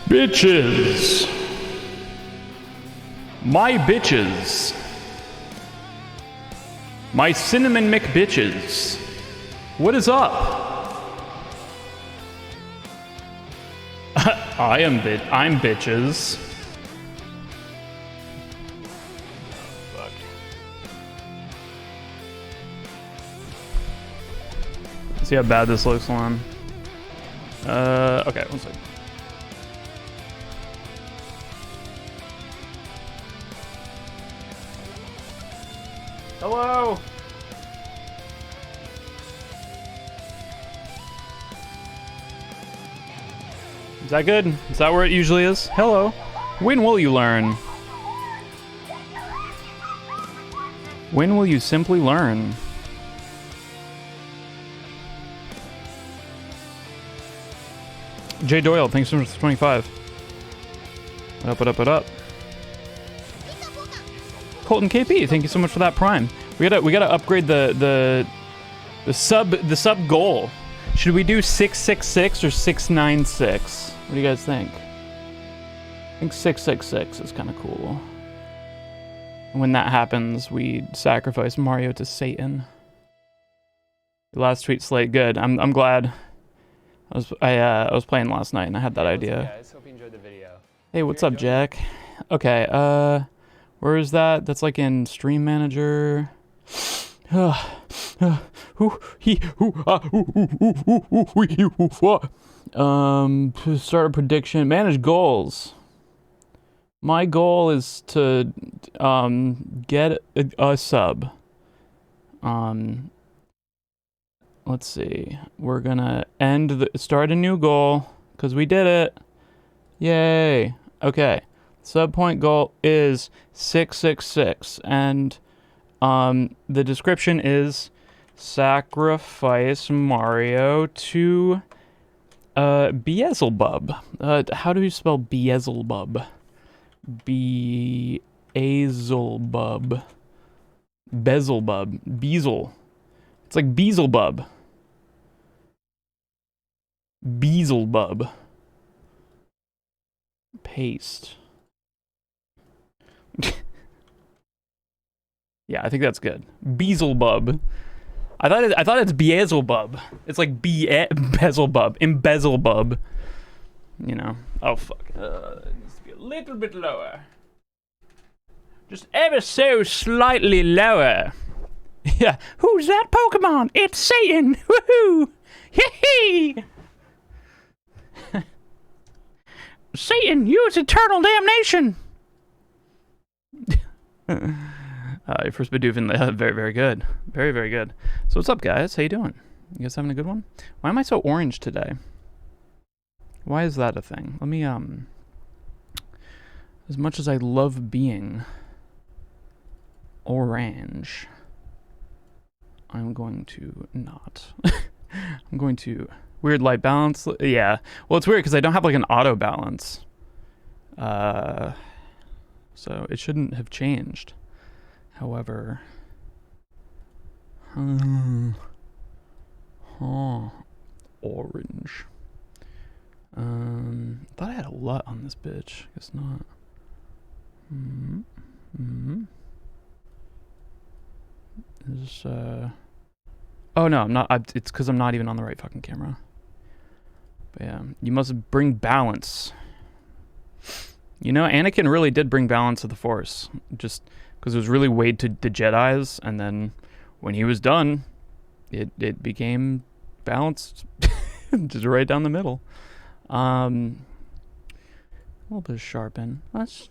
Bitches. My bitches. My cinnamon McBitches. What is up? I'm bitches. Fuck. See how bad this looks on. Okay, one second. Hello. Is that good? Is that where it usually is? Hello. When will you learn? When will you simply learn? Jay Doyle, thanks so much for 25. What up? Colton KP, thank you so much for that prime. We gotta upgrade the sub goal. Should we do 666 or 696? What do you guys think? I think 666 is kind of cool. When that happens, we sacrifice Mario to Satan. Your last tweet slate, good. I'm glad. I was playing last night and I had that idea. What's up, guys? Hope you enjoyed the video. Hey, what's up, Jack? Okay, where is that? That's like in Stream Manager. Start a prediction. Manage goals. My goal is to get a sub. Let's see. We're gonna start a new goal because we did it. Yay. Okay. Sub point goal is 666 and the description is sacrifice Mario to Beelzebub. How do you spell Beelzebub? Beelzebub. Beelzebub. Beelzebub. It's like Beelzebub. Beelzebub. Paste. Yeah, I think that's good. Beelzebub. I thought it's Beelzebub. It's like Beelzebub. Embezzlebub. You know. Oh fuck. It needs to be a little bit lower. Just ever so slightly lower. Yeah. Who's that Pokemon? It's Satan. Woohoo! Hee hee. Satan, use eternal damnation. Your first Bidoof, very, very good. Very, very good. So what's up, guys? How you doing? You guys having a good one? Why am I so orange today? Why is that a thing? Let me, as much as I love being orange, I'm going to not. I'm going to... Weird light balance? Yeah. Well, it's weird because I don't have, like, an auto balance. So it shouldn't have changed. However, orange. Thought I had a lot on this bitch. Guess not. Is oh no, I'm not. It's because I'm not even on the right fucking camera. But yeah, you must bring balance. You know, Anakin really did bring balance to the Force. Just because it was really weighed to the Jedis, and then when he was done, it became balanced, just right down the middle. A little bit of sharpen. Let's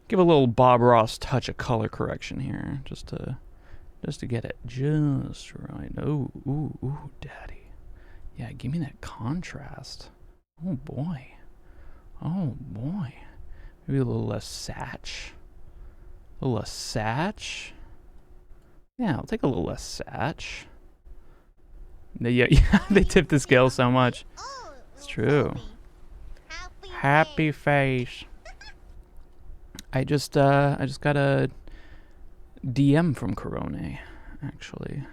give a little Bob Ross touch of color correction here, just to get it just right. Ooh, daddy. Yeah, give me that contrast. Oh boy. Maybe a little less satch. A little less satch. Yeah, I'll take a little less satch. Yeah, they tip the scale so much. It's true. Happy face. I just got a DM from Corone, actually.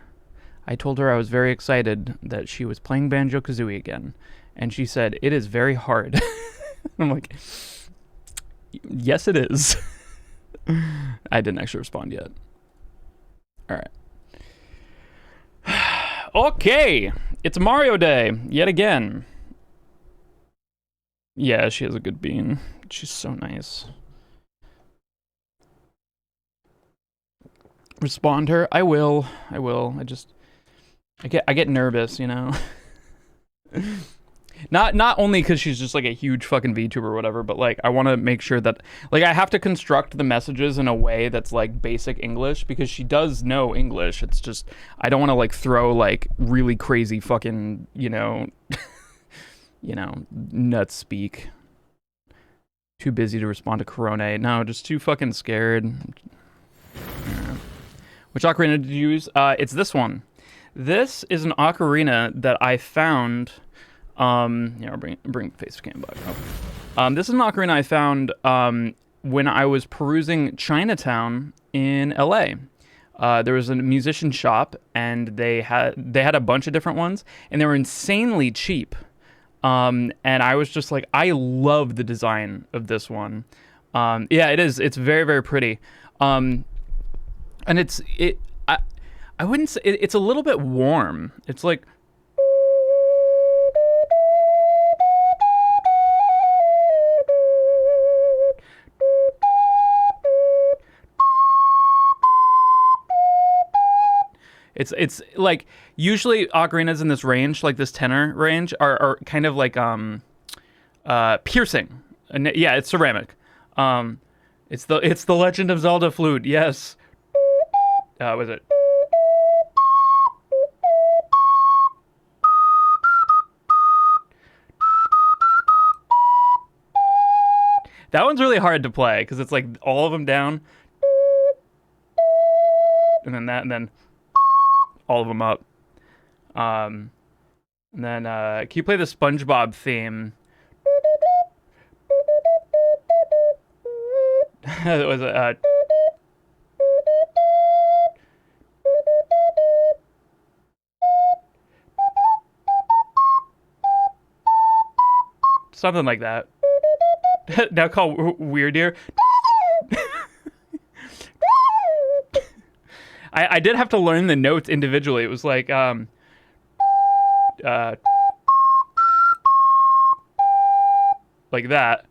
I told her I was very excited that she was playing Banjo-Kazooie again, and she said, "It is very hard." I'm like, yes, it is. I didn't actually respond yet. All right. Okay, it's Mario Day yet again. Yeah, she has a good bean. She's so nice. Respond her. I will. I get nervous, you know. Not only because she's just like a huge fucking VTuber or whatever, but like I want to make sure that like I have to construct the messages in a way that's like basic English because she does know English. It's just I don't want to like throw like really crazy fucking nuts speak. Too busy to respond to Corona. No, just too fucking scared. Yeah. Which ocarina did you use? It's this one. This is an ocarina that I found. I'll bring face cam back up. This is an ocarina I found when I was perusing Chinatown in LA. There was a musician shop, and they had a bunch of different ones, and they were insanely cheap. And I was just like, I love the design of this one. Yeah, it is. It's very, very pretty. And I wouldn't say it's a little bit warm. It's like. It's like usually ocarinas in this range, like this tenor range, are kind of like piercing. And yeah, it's ceramic. It's the Legend of Zelda flute. Yes. Was it? That one's really hard to play because it's like all of them down, and then that, and then all of them up. And then can you play the SpongeBob theme? It was something like that. Now called Weird Ear. I did have to learn the notes individually. It was like like that.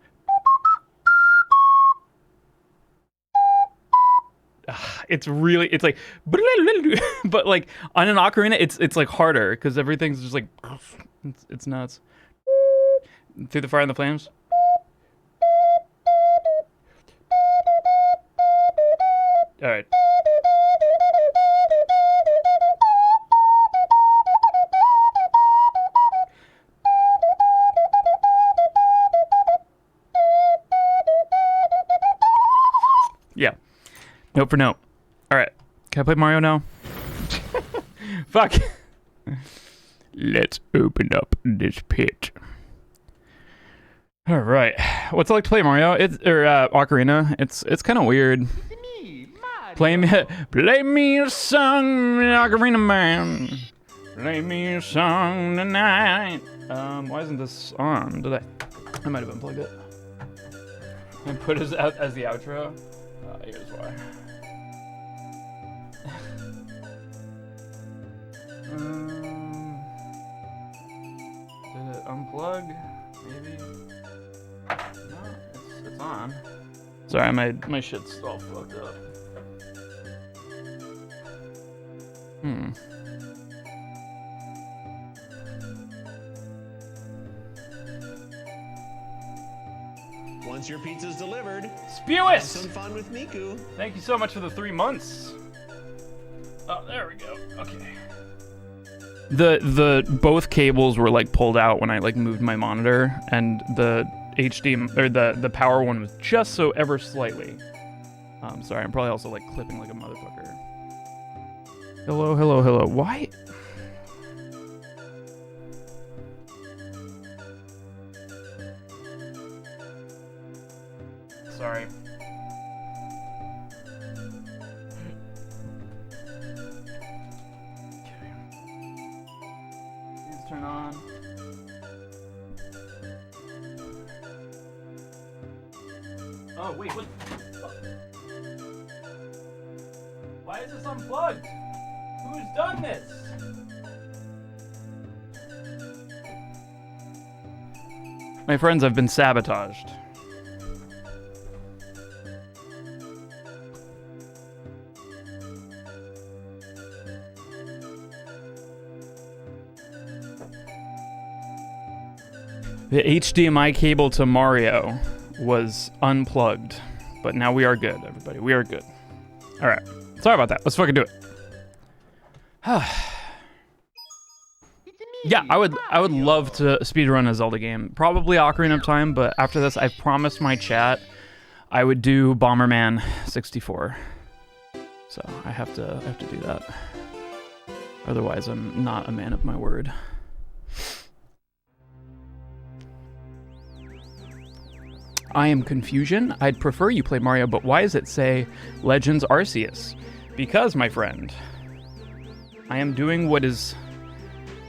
It's like but like on an ocarina it's like harder because everything's just like it's nuts. Through the Fire and the Flames. All right. Yeah. Note for note. All right. Can I play Mario now? Fuck. Let's open up this pit. All right. What's it like to play Mario? Ocarina. It's kind of weird. Play me a song, Ocarina Man. Play me a song tonight. Why isn't this on? I might have unplugged it. And put it as the outro. Here's why. Did it unplug? Maybe. No, it's on. Sorry, my shit's all fucked up. Once your pizza's delivered, Spew it! Have some fun with Miku. Thank you so much for the 3 months. Oh, there we go. Okay. The both cables were like pulled out when I like moved my monitor, and the HDMI or the power one was just so ever slightly. Sorry, I'm probably also like clipping like a motherfucker. Hello. Why? Sorry. Turn on. Oh, wait, what the fuck? Why is this unplugged? Who's done this? My friends, I've been sabotaged. The HDMI cable to Mario was unplugged, but now we are good, everybody. We are good. All right. Sorry about that. Let's fucking do it. Yeah, I would love to speedrun a Zelda game. Probably Ocarina of Time, but after this, I've promised my chat I would do Bomberman 64. So I have to do that. Otherwise, I'm not a man of my word. I am Confusion. I'd prefer you play Mario, but why does it say Legends Arceus? Because, my friend, I am doing what is,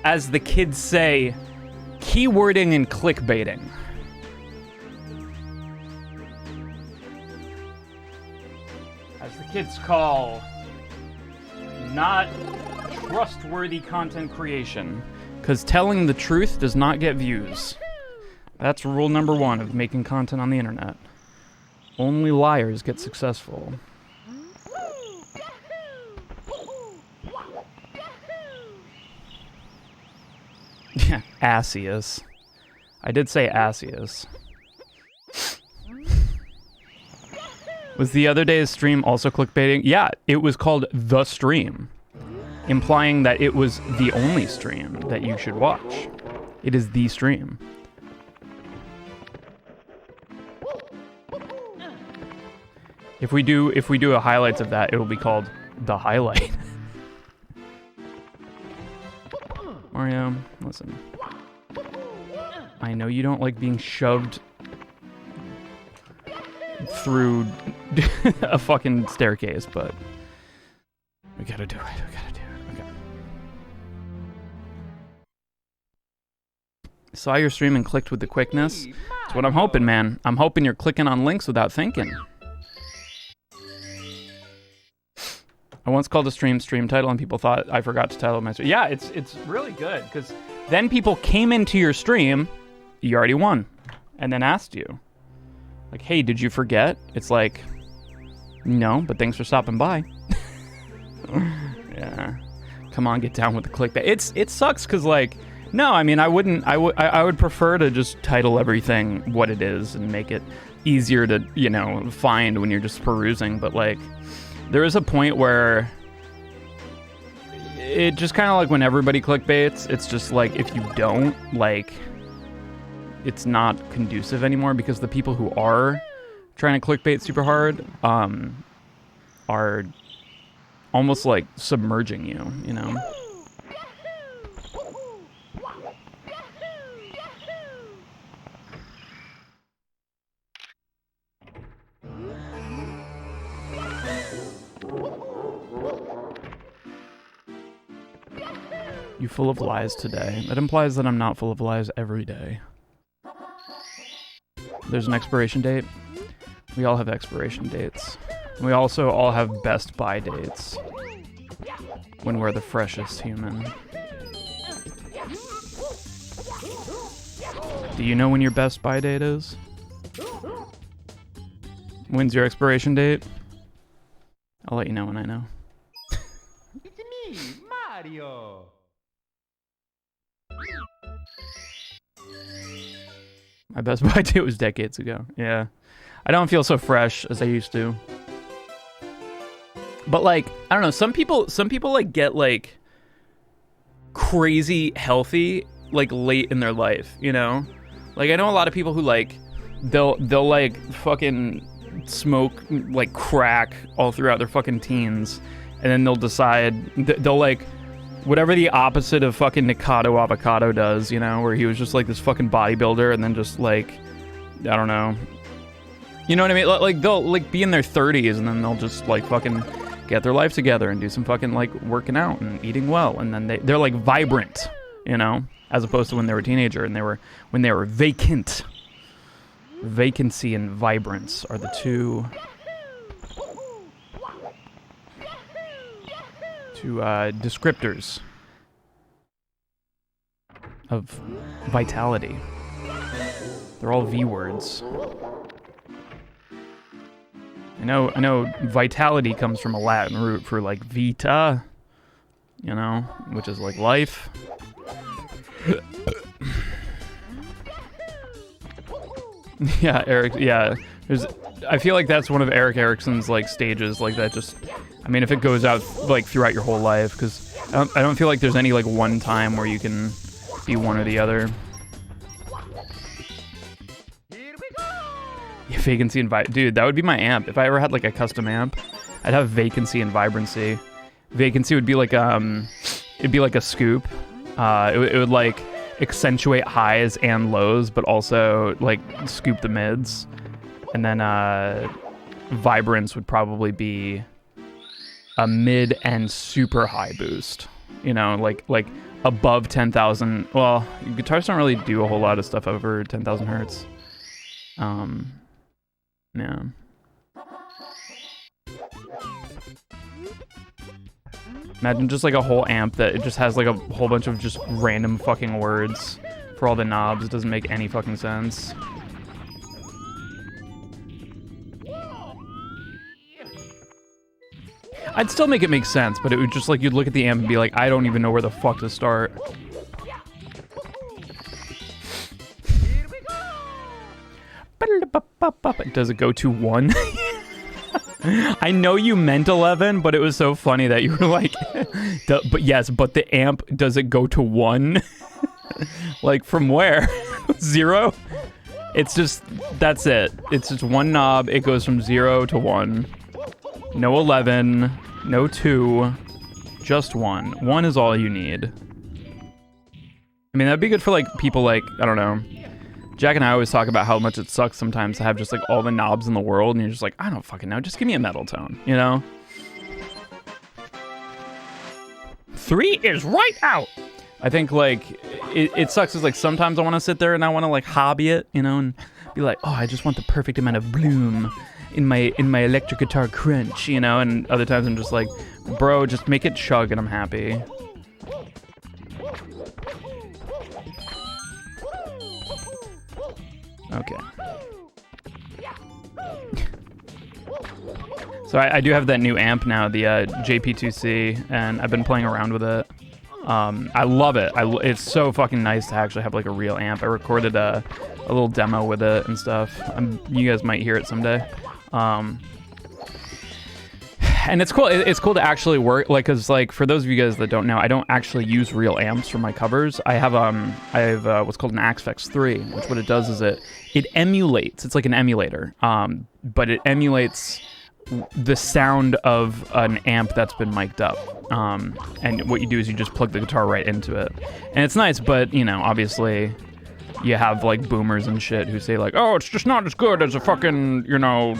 as the kids say, keywording and clickbaiting. As the kids call, not trustworthy content creation. Because telling the truth does not get views. That's rule number 1 of making content on the internet. Only liars get successful. Yeah, Asseus. I did say Asseus. Was the other day's stream also clickbaiting? Yeah, it was called The Stream, implying that it was the only stream that you should watch. It is the stream. If we do a highlights of that, it will be called The Highlight. Mario, listen. I know you don't like being shoved through a fucking staircase, but we gotta do it. We gotta do it. Okay. Saw your stream and clicked with the quickness. That's what I'm hoping, man. I'm hoping you're clicking on links without thinking. I once called a stream title and people thought I forgot to title my stream. Yeah, it's really good because then people came into your stream, you already won, and then asked you, like, hey, did you forget? It's like, no, but thanks for stopping by. Yeah, come on, get down with the clickbait. It sucks because, like, no, I mean, I would prefer to just title everything what it is and make it easier to, you know, find when you're just perusing, but like, there is a point where it just kind of like when everybody clickbaits, it's just like if you don't, like, it's not conducive anymore because the people who are trying to clickbait super hard are almost like submerging you, you know? You full of lies today. That implies that I'm not full of lies every day. There's an expiration date. We all have expiration dates. We also all have best buy dates. When we're the freshest human. Do you know when your best buy date is? When's your expiration date? I'll let you know when I know. It's me, Mario. My best buy date was decades ago. Yeah. I don't feel so fresh as I used to. But like, I don't know, some people like get like crazy healthy like late in their life, you know? Like I know a lot of people who like they'll like fucking smoke like crack all throughout their fucking teens and then they'll decide they'll like whatever the opposite of fucking Nikado Avocado does, you know, where he was just like this fucking bodybuilder and then just like, I don't know. You know what I mean? Like they'll like be in their 30s and then they'll just like fucking get their life together and do some fucking like working out and eating well. And then they're like vibrant, you know, as opposed to when they were a teenager and when they were vacant. Vacancy and vibrance are the two descriptors of vitality. They're all V words. I know vitality comes from a Latin root for like vita, you know, which is like life. Yeah, Eric, yeah. I feel like that's one of Eric Erickson's like stages, like that just, I mean, if it goes out like throughout your whole life, because I don't feel like there's any like one time where you can be one or the other. Yeah, vacancy and dude, that would be my amp. If I ever had like a custom amp, I'd have vacancy and vibrancy. Vacancy would be like it'd be like a scoop. It would like accentuate highs and lows, but also like scoop the mids. And then vibrance would probably be a mid and super high boost. You know, like above 10,000. Well, guitars don't really do a whole lot of stuff over 10,000 hertz. Yeah. Imagine just like a whole amp that it just has like a whole bunch of just random fucking words for all the knobs. It doesn't make any fucking sense. I'd still make it make sense, but it would just like, you'd look at the amp and be like, I don't even know where the fuck to start. Does it go to 1? I know you meant 11, but it was so funny that you were like, but yes, but the amp, does it go to 1? Like from where? 0? It's just, that's it. It's just one knob. It goes from 0 to 1. No 11, no 2, just 1. 1 is all you need. I mean, that'd be good for like people like, I don't know. Jack and I always talk about how much it sucks sometimes to have just like all the knobs in the world, and you're just like, I don't fucking know, just give me a metal tone, you know? 3 is right out! I think like, it sucks is like sometimes I want to sit there and I want to like hobby it, you know, and be like, oh, I just want the perfect amount of bloom in my electric guitar crunch, you know, and other times I'm just like, bro, just make it chug and I'm happy. Okay. So I do have that new amp now, the JP2C, and I've been playing around with it. I love it. It's so fucking nice to actually have like a real amp. I recorded a little demo with it and stuff. You guys might hear it someday. And it's cool. It's cool to actually work, like, cause like for those of you guys that don't know, I don't actually use real amps for my covers. I have what's called an Axfex 3, which what it does is it emulates. It's like an emulator, but it emulates the sound of an amp that's been mic'd up. And what you do is you just plug the guitar right into it, and it's nice. But you know, obviously, you have like boomers and shit who say like, oh, it's just not as good as a fucking, you know,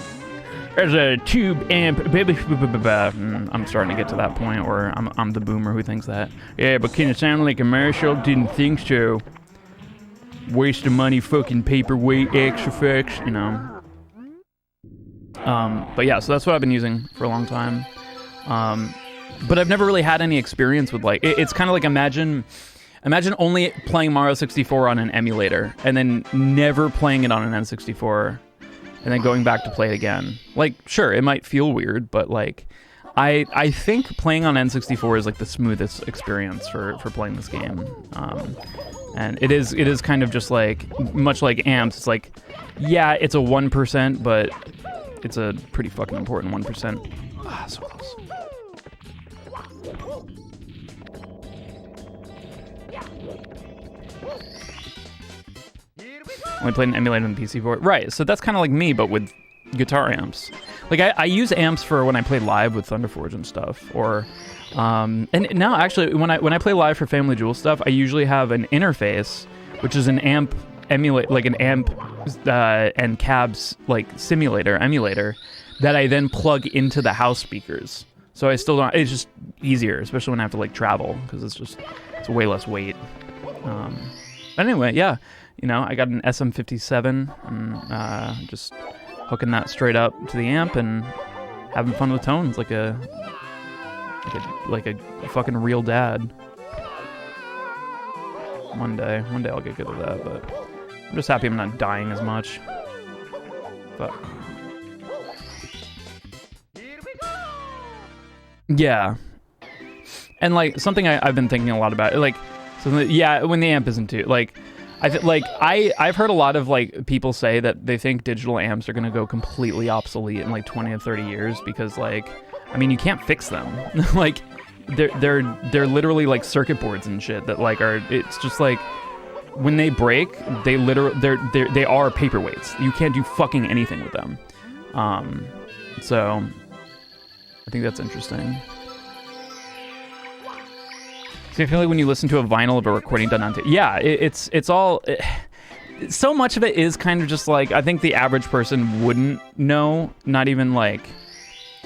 as a tube amp. I'm starting to get to that point where I'm the boomer who thinks that. Yeah, but can it sound like a commercial? Didn't think so. Waste of money, fucking paperweight, extra effects, you know. But yeah, so that's what I've been using for a long time. But I've never really had any experience with like, it's kind of like imagine only playing Mario 64 on an emulator and then never playing it on an N64 and then going back to play it again. Like, sure, it might feel weird, but like, I think playing on N64 is like the smoothest experience for playing this game. And it is kind of just like, much like amps, it's like, yeah, it's a 1%, but it's a pretty fucking important 1%. Ah, so close. Only played an emulator on the PC board. Right, so that's kind of like me, but with guitar amps. Like, I use amps for when I play live with Thunderforge and stuff, or... and now, actually, when I play live for Family Jewel stuff, I usually have an interface, which is an amp like an amp and cabs, like, emulator, that I then plug into the house speakers. So I still don't... It's just easier, especially when I have to, like, travel, because it's way less weight. But anyway, yeah. You know, I got an SM57 and just hooking that straight up to the amp and having fun with tones like a fucking real dad. One day I'll get good at that, but I'm just happy I'm not dying as much. But yeah, and like something I've been thinking a lot about, like, when the amp isn't too, like, I've heard a lot of like people say that they think digital amps are gonna go completely obsolete in like 20 or 30 years because, like, I mean, you can't fix them. Like, they're literally like circuit boards and shit that like are, it's just like when they break, they are paperweights. You can't do fucking anything with them. So I think that's interesting. So I feel like when you listen to a vinyl of a recording done on tape, yeah, it's all. So much of it is kind of just like, I think the average person wouldn't know, not even like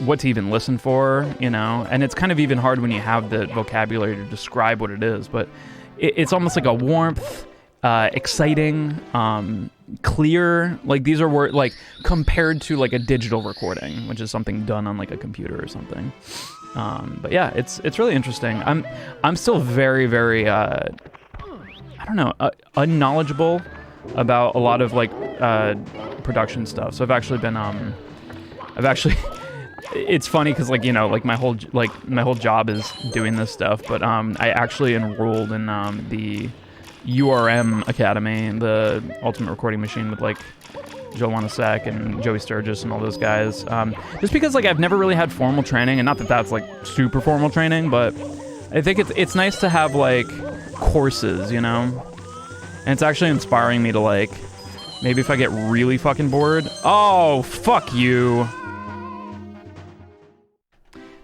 what to even listen for, you know. And it's kind of even hard when you have the vocabulary to describe what it is. But it's almost like a warmth, exciting, clear. Like these are words like compared to like a digital recording, which is something done on like a computer or something. But yeah, it's really interesting. I'm still very, very I don't know, unknowledgeable about a lot of like production stuff. So I've actually been it's funny because, like, you know, like my whole job is doing this stuff, but I actually enrolled in the URM Academy, the Ultimate Recording Machine, with like Joe Wanasek and Joey Sturgis and all those guys. Just because like I've never really had formal training, and not that that's like super formal training, but I think it's nice to have like courses, you know? And it's actually inspiring me to like, maybe if I get really fucking bored. Oh, fuck you.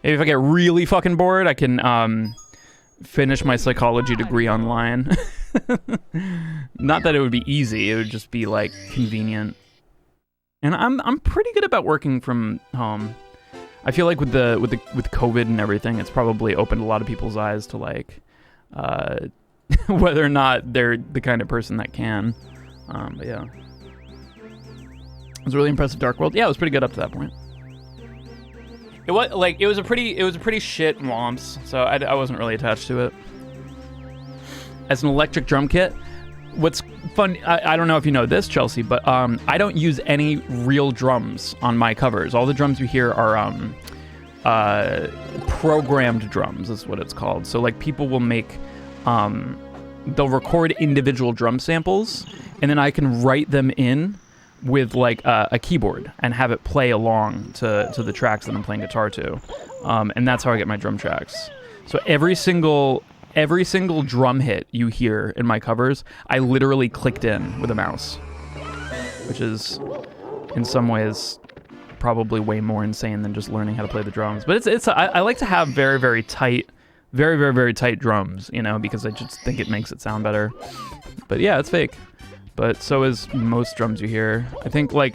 Maybe if I get really fucking bored, I can finish my psychology degree online. Not that it would be easy, it would just be like convenient. And I'm pretty good about working from home. I feel like with COVID and everything, it's probably opened a lot of people's eyes to like whether or not they're the kind of person that can. But yeah, it was a really impressive Dark World. Yeah, it was pretty good up to that point. It was a pretty shit Womps, so I wasn't really attached to it. As an electric drum kit, what's fun, I don't know if you know this, Chelsea, but I don't use any real drums on my covers. All the drums you hear are programmed drums, is what it's called. So like people will make, they'll record individual drum samples, and then I can write them in with like a keyboard and have it play along to the tracks that I'm playing guitar to, and that's how I get my drum tracks. So every single drum hit you hear in my covers, I literally clicked in with a mouse, which is in some ways probably way more insane than just learning how to play the drums. But I like to have very, very tight, very, very, very tight drums, you know, because I just think it makes it sound better. But yeah, it's fake. But so is most drums you hear. I think, like,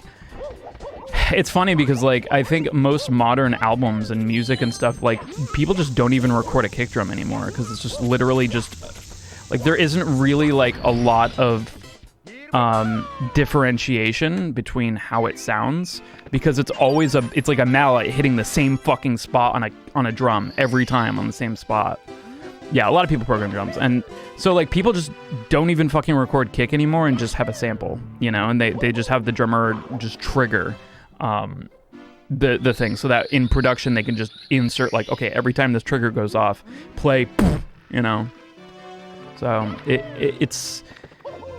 it's funny because, like, I think most modern albums and music and stuff, like, people just don't even record a kick drum anymore because it's just literally just, like, there isn't really, like, a lot of differentiation between how it sounds, because it's always it's like a mallet hitting the same fucking spot on a drum every time on the same spot. Yeah, a lot of people program drums, and so like people just don't even fucking record kick anymore and just have a sample, you know, and they just have the drummer just trigger the thing so that in production they can just insert, like, okay, every time this trigger goes off, play, you know. So it's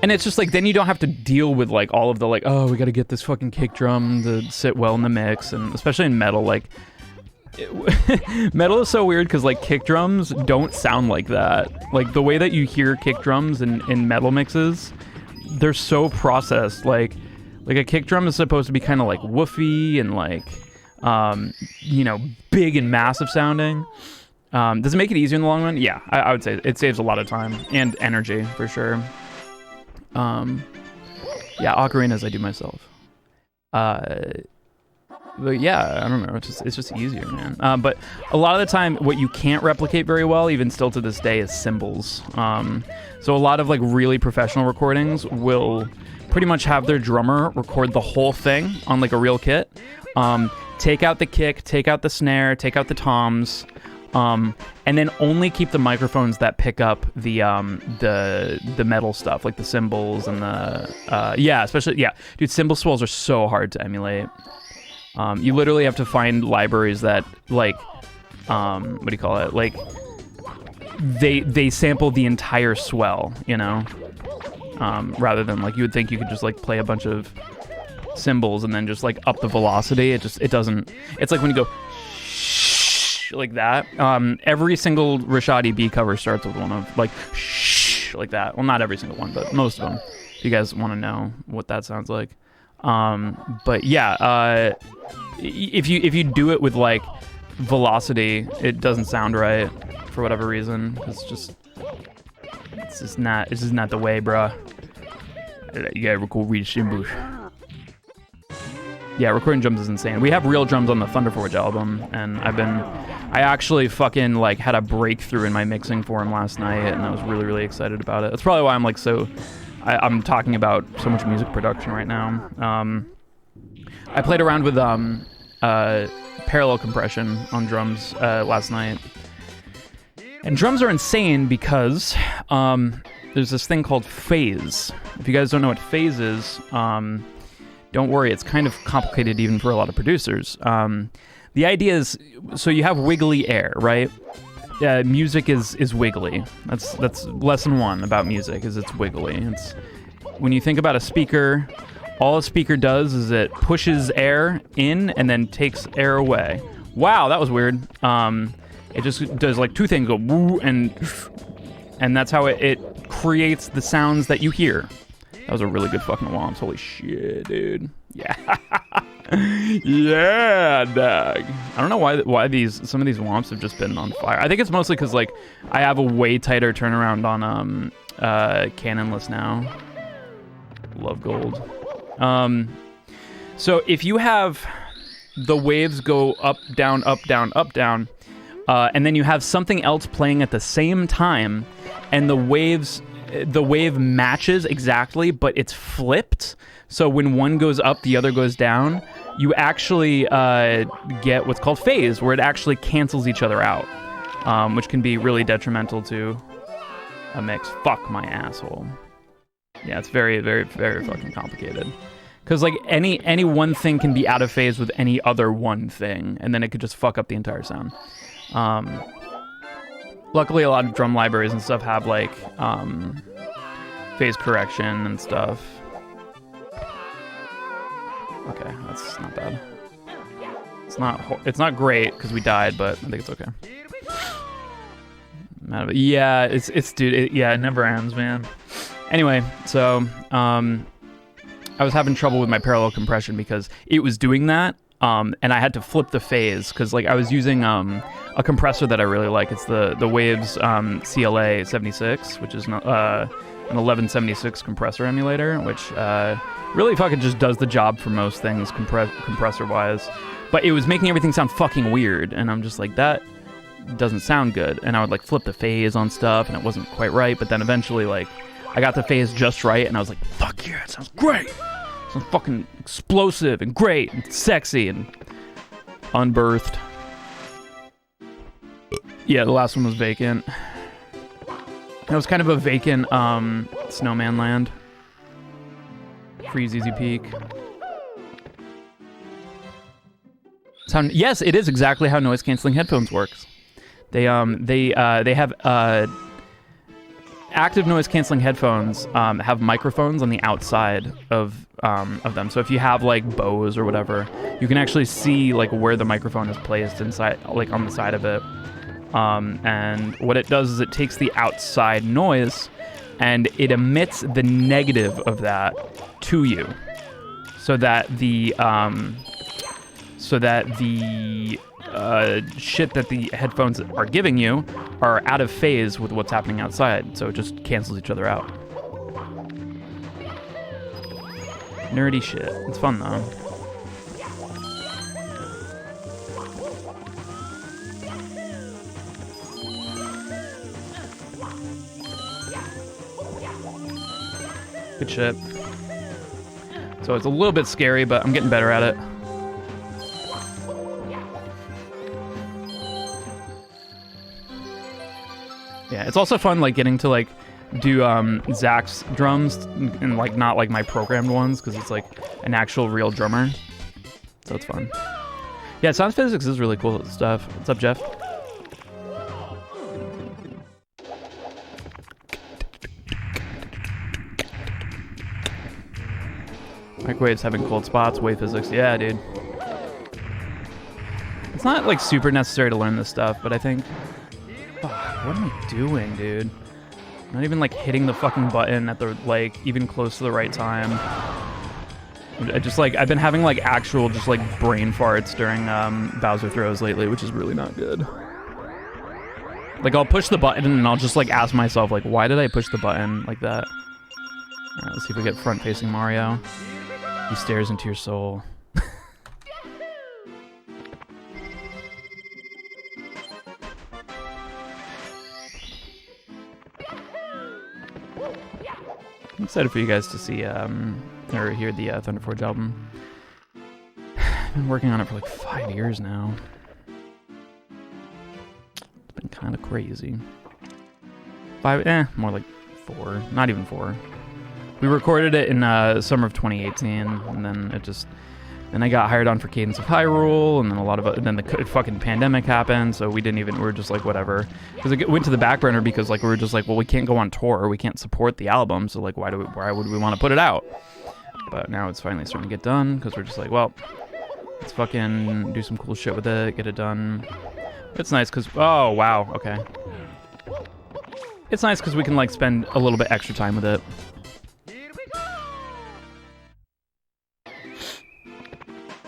just like, then you don't have to deal with like all of the like, oh, we got to get this fucking kick drum to sit well in the mix, and especially in metal, like. Metal is so weird because like kick drums don't sound like that. Like the way that you hear kick drums in metal mixes, they're so processed. Like a kick drum is supposed to be kind of like woofy and like you know, big and massive sounding. Does it make it easier in the long run? Yeah, I would say it saves a lot of time and energy for sure. Yeah, ocarinas I do myself. yeah, I don't know. It's just easier, man. But a lot of the time, what you can't replicate very well, even still to this day, is cymbals. So a lot of like really professional recordings will pretty much have their drummer record the whole thing on like a real kit. Take out the kick, take out the snare, take out the toms, and then only keep the microphones that pick up the metal stuff, like the cymbals and the dude, cymbal swells are so hard to emulate. You literally have to find libraries that like what do you call it? Like they sample the entire swell, you know, rather than like you would think you could just like play a bunch of cymbals and then just like up the velocity. It doesn't. It's like when you go like that. Every single Rashadi B cover starts with one of like like that. Well, not every single one, but most of them. If you guys want to know what that sounds like. But yeah, if you do it with like velocity, it doesn't sound right for whatever reason. It's just not the way, bruh. You gotta record read cymbals. Yeah, recording drums is insane. We have real drums on the Thunderforge album, and I actually fucking like had a breakthrough in my mixing for him last night, and I was really, really excited about it. That's probably why I'm like I'm talking about so much music production right now. I played around with parallel compression on drums last night. And drums are insane because there's this thing called phase. If you guys don't know what phase is, don't worry, it's kind of complicated even for a lot of producers. The idea is, so you have wiggly air, right? Music is wiggly. That's lesson one about music, is it's wiggly. It's when you think about a speaker, all a speaker does is it pushes air in and then takes air away. Wow, that was weird. It just does like two things, go woo, and that's how it creates the sounds that you hear. That was a really good fucking womps. Holy shit, dude. Yeah. Yeah, dog. I don't know why some of these womps have just been on fire. I think it's mostly because like I have a way tighter turnaround on Canonless now. Love gold. So if you have the waves go up, down, up, down, up, down, and then you have something else playing at the same time, and the wave matches exactly, but it's flipped. So when one goes up, the other goes down. You actually get what's called phase, where it actually cancels each other out, which can be really detrimental to a mix. Fuck my asshole. Yeah, it's very, very, very fucking complicated. Because like any one thing can be out of phase with any other one thing, and then it could just fuck up the entire sound. Luckily, a lot of drum libraries and stuff have like phase correction and stuff. Okay, that's not bad. It's not great because we died, but I think it's okay. Yeah, dude. It never ends, man. Anyway, so I was having trouble with my parallel compression because it was doing that, and I had to flip the phase because like I was using a compressor that I really like. It's the Waves CLA 76, which is an 1176 compressor emulator, which really fucking just does the job for most things compressor wise. But it was making everything sound fucking weird, and I'm just like, that doesn't sound good. And I would like flip the phase on stuff, and it wasn't quite right. But then eventually, like, I got the phase just right, and I was like, fuck yeah, it sounds great. It sounds fucking explosive and great and sexy and unbirthed. Yeah, the last one was vacant. It was kind of a vacant snowman land. Freeze Easy Peak. Yes, it is exactly how noise canceling headphones works. They have active noise canceling headphones have microphones on the outside of them. So if you have like Bose or whatever, you can actually see like where the microphone is placed inside, like on the side of it. And what it does is it takes the outside noise and it emits the negative of that to you, so that the shit that the headphones are giving you are out of phase with what's happening outside, so it just cancels each other out. Nerdy shit. It's fun though. Good shit. So it's a little bit scary, but I'm getting better at it. Yeah, it's also fun, like, getting to, like, do Zach's drums and, like, not, like, my programmed ones, because it's, like, an actual real drummer. So it's fun. Yeah, sound physics is really cool stuff. What's up, Jeff? Microwaves having cold spots, wave physics. Yeah, dude. It's not, like, super necessary to learn this stuff, but I think... Fuck, what am I doing, dude? I'm not even, like, hitting the fucking button at the, like, even close to the right time. I just, like, I've been having, like, actual just, like, brain farts during Bowser throws lately, which is really not good. Like, I'll push the button and I'll just, like, ask myself, like, why did I push the button like that? Alright, let's see if we get front-facing Mario. He stares into your soul. I'm excited for you guys to see, or hear the Thunder Forge album. I've been working on it for like 5 years now. It's been kind of crazy. 5, more like 4, not even 4. We recorded it in summer of 2018, and then then I got hired on for Cadence of Hyrule, and then the fucking pandemic happened, so we were just like, whatever. Because it went to the back burner because, like, we were just like, well, we can't go on tour, we can't support the album, so, like, why would we want to put it out? But now it's finally starting to get done, because we're just like, well, let's fucking do some cool shit with it, get it done. It's nice because, oh, wow, okay. It's nice because we can, like, spend a little bit extra time with it.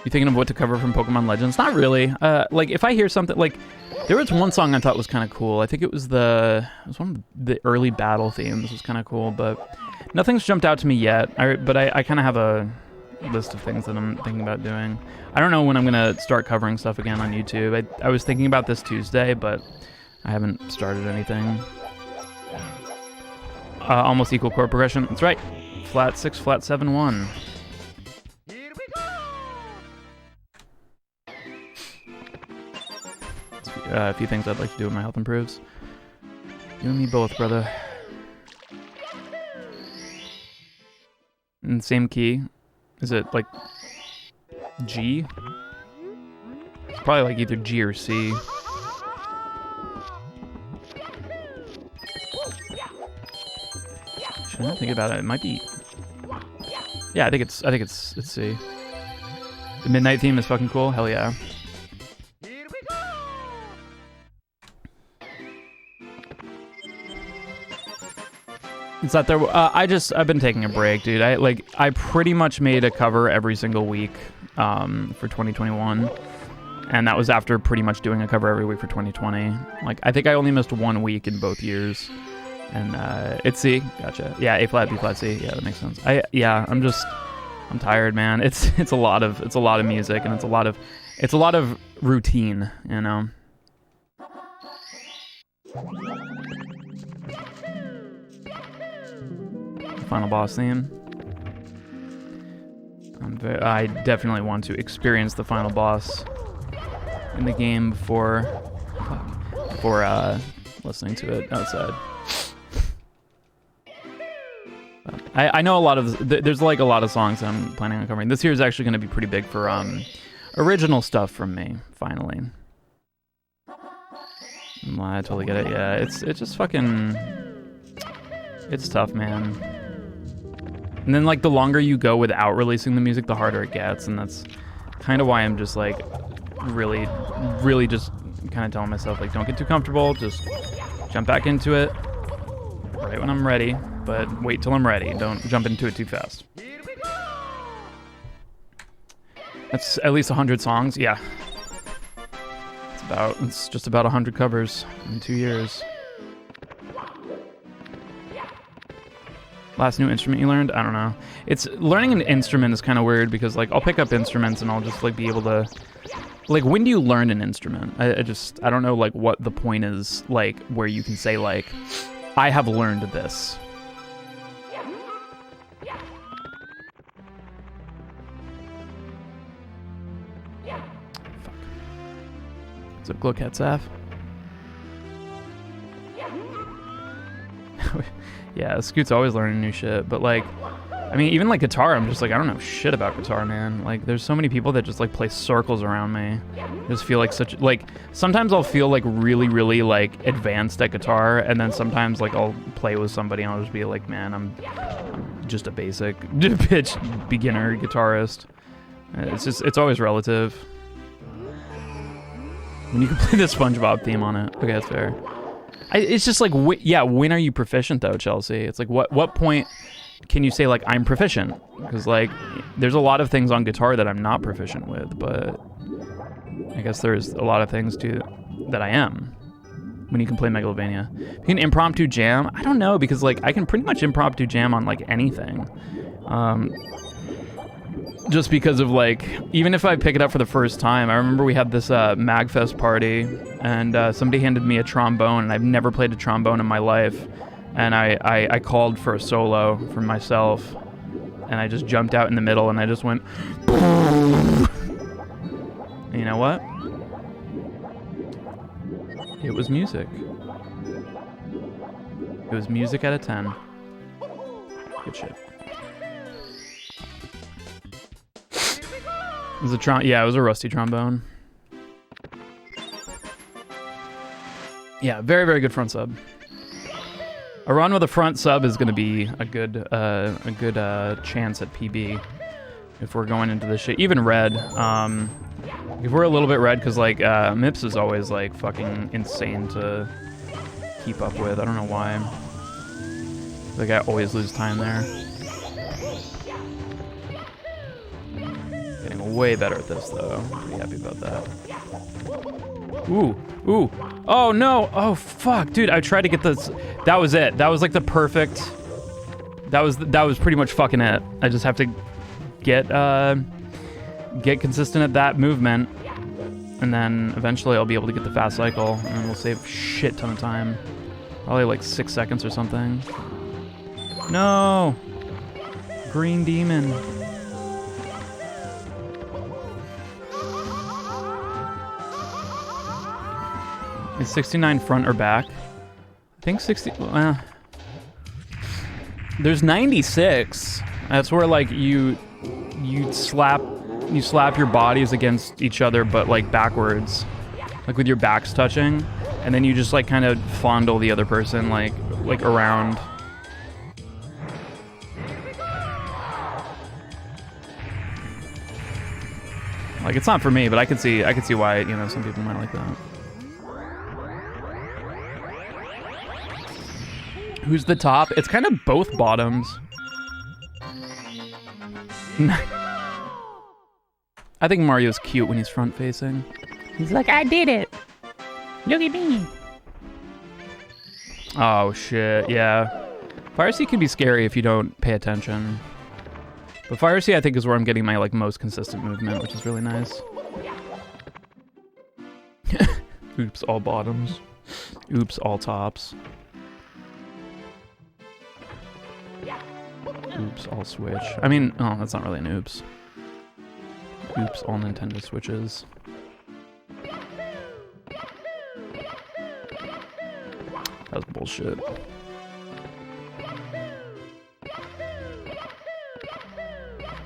You thinking of what to cover from Pokemon Legends? Not really. Like, if I hear something, like, there was one song I thought was kind of cool. I think it was one of the early battle themes was kind of cool, but nothing's jumped out to me yet. But I kind of have a list of things that I'm thinking about doing. I don't know when I'm gonna start covering stuff again on YouTube. I was thinking about this Tuesday, but I haven't started anything. Almost equal chord progression. That's right. Flat 6, flat 7, 1. A few things I'd like to do when my health improves. You and me both, brother. In the same key. Is it like G? It's probably like either G or C. Should I think about it? It might be. Yeah, I think it's C. The midnight theme is fucking cool. Hell yeah. It's not there. I've been taking a break, dude. I pretty much made a cover every single week for 2021, and that was after pretty much doing a cover every week for 2020. Like, I think I only missed 1 week in both years, and it's C. Gotcha. Yeah, A flat, B flat, C. Yeah, that makes sense. I'm tired, man. It's a lot of music, and it's a lot of routine, you know. Final boss theme. I definitely want to experience the final boss in the game before listening to it outside. I know a lot of there's like a lot of songs I'm planning on covering. This year is actually going to be pretty big for original stuff from me. Finally, I totally get it. Yeah, it's just fucking. It's tough, man. And then, like, the longer you go without releasing the music, the harder it gets, and that's kind of why I'm just, like, really, really just kind of telling myself, like, don't get too comfortable, just jump back into it right when I'm ready, but wait till I'm ready. Don't jump into it too fast. That's at least 100 songs, yeah. It's just about 100 covers in 2 years. Last new instrument you learned? I don't know. It's learning an instrument is kind of weird because, like, I'll pick up instruments and I'll just, like, be able to, like, when do you learn an instrument? I don't know, like, what the point is, like, where you can say, like, I have learned this. Fuck. What's up, Gloketsav? Yeah, Scoot's always learning new shit, but like, I mean, even like guitar, I'm just like, I don't know shit about guitar, man. Like, there's so many people that just like play circles around me. I just feel like such, like, sometimes I'll feel like really, really like advanced at guitar, and then sometimes like I'll play with somebody and I'll just be like, man, I'm just a basic pitch beginner guitarist. It's always relative. When you can play the SpongeBob theme on it. Okay, that's fair. It's just like, yeah, when are you proficient though, Chelsea? It's like, what point can you say like I'm proficient? Because like there's a lot of things on guitar that I'm not proficient with, but I guess there's a lot of things too that I am. When you can play Megalovania, you can impromptu jam. I don't know, because like I can pretty much impromptu jam on like anything. Just because of like, even if I pick it up for the first time, I remember we had this MagFest party, and somebody handed me a trombone, and I've never played a trombone in my life, and I called for a solo for myself, and I just jumped out in the middle, and I just went, and you know what? It was music. It was music out of 10. Good shit. It was yeah, it was a rusty trombone. Yeah, very, very good front sub. A run with a front sub is going to be a good chance at PB if we're going into this shit. Even red. If we're a little bit red, because like Mips is always like fucking insane to keep up with. I don't know why. Like I always lose time there. Getting way better at this though. Pretty happy about that. Ooh, ooh. Oh no. Oh fuck, dude. I tried to get this. That was it. That was like the perfect. That was pretty much fucking it. I just have to get consistent at that movement, and then eventually I'll be able to get the fast cycle, and then we'll save shit ton of time. Probably like 6 seconds or something. No. Green demon. Is 69 front or back? I think 60. There's 96. That's where like you slap your bodies against each other, but like backwards, like with your backs touching, and then you just like kind of fondle the other person like around. Like it's not for me, but I can see why, you know, some people might like that. Who's the top? It's kind of both bottoms. I think Mario's cute when he's front facing. He's like, I did it. Look at me. Oh shit, yeah. Fire Sea can be scary if you don't pay attention. But Fire Sea I think is where I'm getting my like most consistent movement, which is really nice. Oops, all bottoms. Oops, all tops. Oops, all Switch. I mean, oh, that's not really an oops. Oops, all Nintendo Switches. That was bullshit.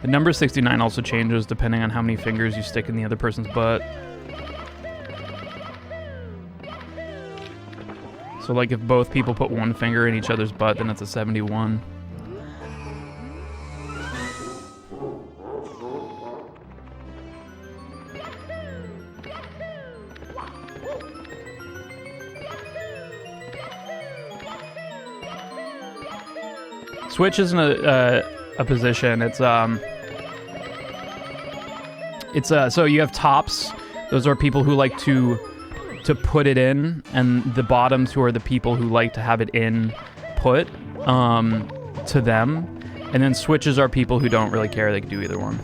The number 69 also changes depending on how many fingers you stick in the other person's butt. So like if both people put one finger in each other's butt, then it's a 71. Switch isn't a position. It's so you have tops. Those are people who like to put it in, and the bottoms who are the people who like to have it in put to them, and then switches are people who don't really care. They can do either one.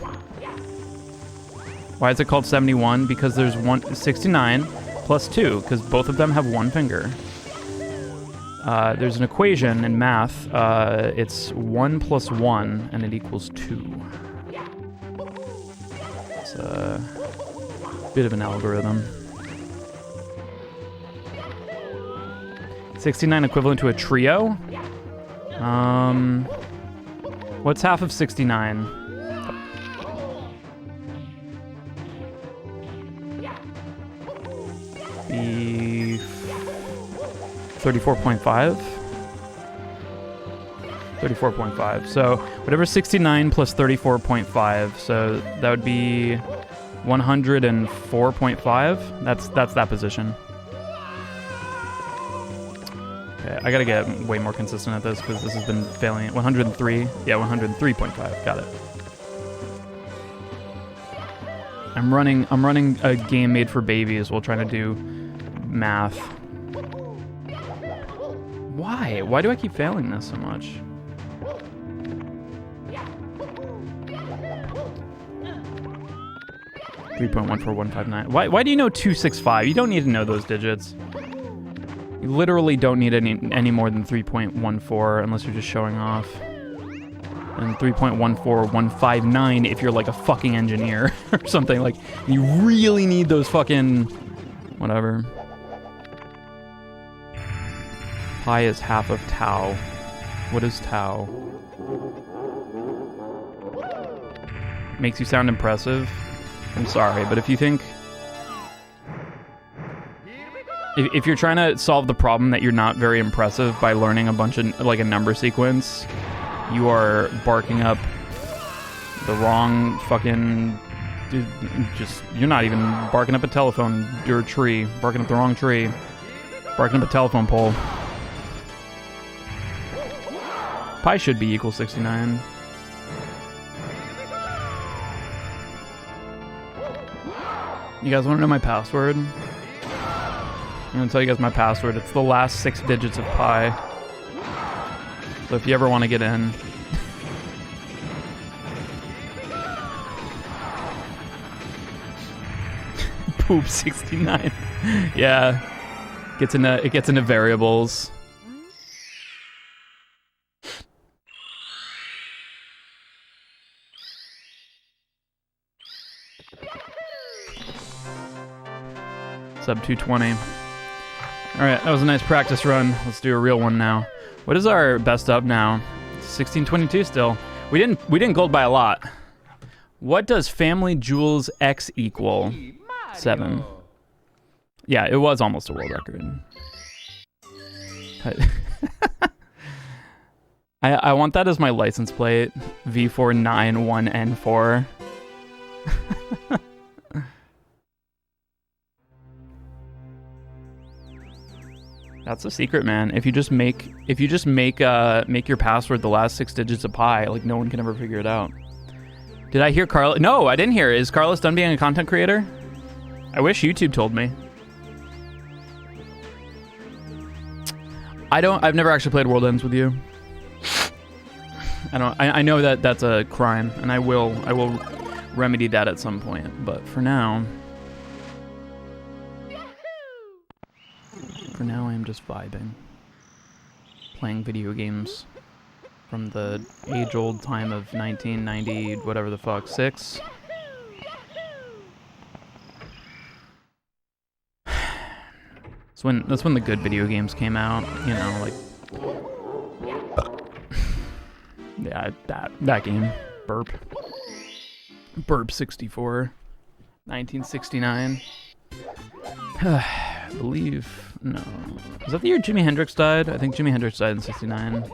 Why is it called 71? Because there's 69 plus 2, because both of them have one finger. There's an equation in math. It's 1 plus 1, and it equals 2. It's a bit of an algorithm. 69 equivalent to a trio? What's half of 69? Be 34.5? 34.5. So whatever 69 plus 34.5, so that would be 104.5. That's that position. Okay, I gotta get way more consistent at this because this has been failing at 103. Yeah, 103.5. Got it. I'm running a game made for babies while trying to do math. Why? Why do I keep failing this so much? .14159. Why do you know 265? You don't need to know those digits. You literally don't need any more than 3.14 unless you're just showing off. And 3.14159 if you're like a fucking engineer or something. Like, you really need those fucking... whatever. Pi is half of tau. What is tau? Makes you sound impressive? I'm sorry, but if you think... If you're trying to solve the problem that you're not very impressive by learning a bunch of, like, a number sequence, you are barking up the wrong fucking... you're not even barking up a telephone, you're a tree. Barking up the wrong tree. Barking up a telephone pole. Pi should be equal 69. You guys want to know my password? I'm going to tell you guys my password. It's the last 6 digits of pi. So if you ever want to get in... Poop 69. Yeah. It gets into variables. Sub 220. Alright, that was a nice practice run. Let's do a real one now. What is our best of now? 1622 still. We didn't gold by a lot. What does Family Jewels X equal? 7. Yeah, it was almost a world record. I want that as my license plate. V491N4. That's a secret, man. If you just make your password the last 6 digits of pi, like no one can ever figure it out. Did I hear Carlos? No, I didn't hear. Is Carlos done being a content creator? I wish YouTube told me. I've never actually played World Ends with you. I know that that's a crime, and I will remedy that at some point. But for now, I am just vibing, playing video games from the age-old time of 1990, whatever the fuck, 6. That's when the good video games came out, you know, like, yeah, that game, Burp 64, 1969. I believe, no. Was that the year Jimi Hendrix died? I think Jimi Hendrix died in 69.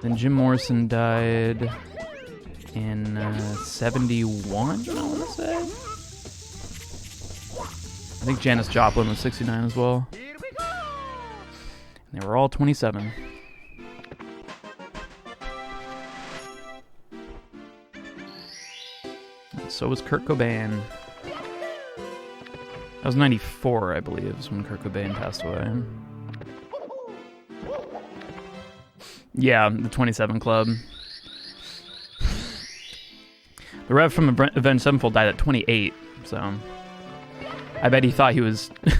Then Jim Morrison died in 71, I want to say. I think Janis Joplin was 69 as well. And they were all 27. And so was Kurt Cobain. That was 94, I believe, is when Kurt Cobain passed away. Yeah, the 27 Club. The Rev from Avenged Sevenfold died at 28, so... I bet he thought he was... he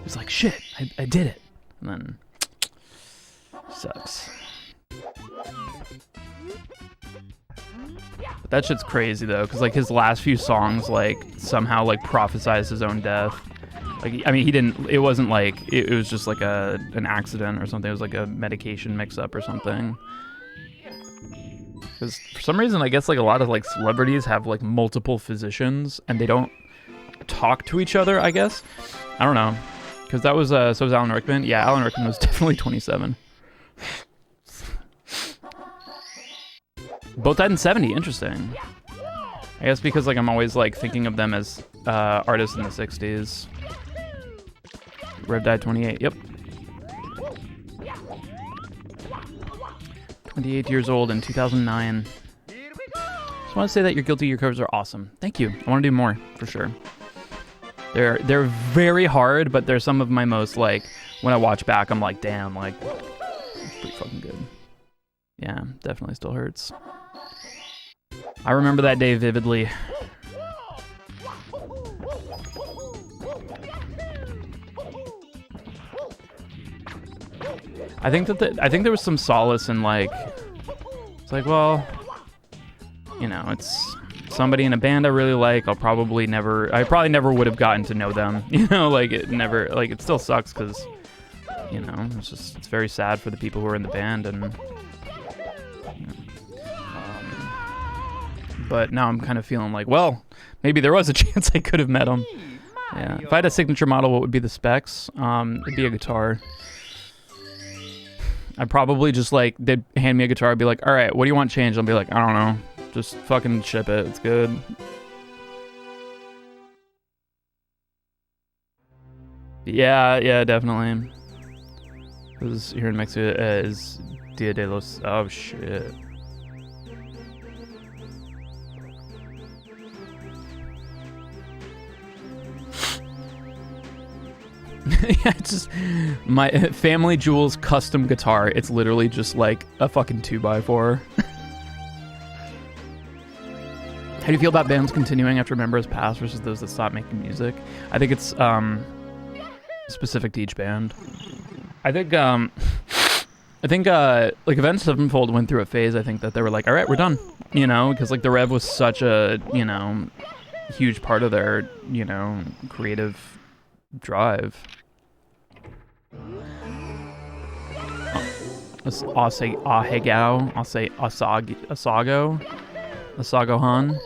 was like, shit, I did it. And then... Sucks. But that shit's crazy though, because like his last few songs like somehow like prophesized his own death. Like, I mean, he didn't. It wasn't like it was just like an accident or something. It was like a medication mix-up or something. Because for some reason, I guess like a lot of like celebrities have like multiple physicians and they don't talk to each other. I guess I don't know. Because that was so was Alan Rickman. Yeah, Alan Rickman was definitely 27. Both died in 70. Interesting. I guess because like I'm always like thinking of them as artists in the 60s. Rev died 28. Yep. 28 years old in 2009. Just want to say that your Guilty Gear covers are awesome. Thank you. I want to do more for sure. They're very hard, but they're some of my most like when I watch back, I'm like, damn, like it's pretty fucking good. Yeah, definitely still hurts. I remember that day vividly. I think there was some solace in like, it's like, well, you know, it's somebody in a band I really like. I probably never would have gotten to know them. You know, like it still sucks because, you know, it's very sad for the people who are in the band and. You know, but now I'm kind of feeling like, well, maybe there was a chance I could have met him. Yeah. If I had a signature model, what would be the specs? It'd be a guitar. I'd probably just like, they'd hand me a guitar, I'd be like, all right, what do you want changed? I'll be like, I don't know. Just fucking ship it. It's good. Yeah, definitely. Because here in Mexico is Dia de los... Oh, shit. Yeah, it's just my Family Jewels custom guitar. It's literally just like a fucking 2x4. How do you feel about bands continuing after members pass versus those that stop making music? I think it's specific to each band. I think like Avenged Sevenfold went through a phase. I think that they were like, all right, we're done. You know, because like the Rev was such a, you know, huge part of their, you know, creative drive. Asago Han.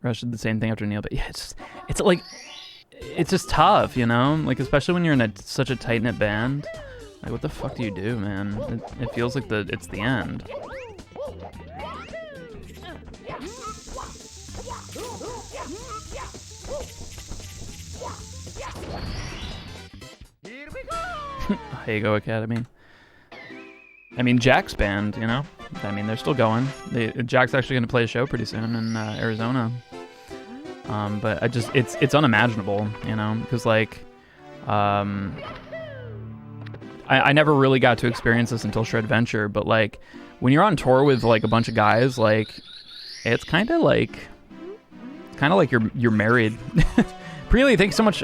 Rush did the same thing after Neil, but yeah, it's just tough, you know? Like, especially when you're in such a tight-knit band. Like, what the fuck do you do, man? It feels like it's the end. Hago Academy. I mean, Jack's band, you know? I mean, they're still going. Jack's actually going to play a show pretty soon in Arizona. But it's unimaginable, you know? Because, like, I never really got to experience this until Shredventure, but, like, when you're on tour with, like, a bunch of guys, like, it's kind of like you're married. Preely, thanks so much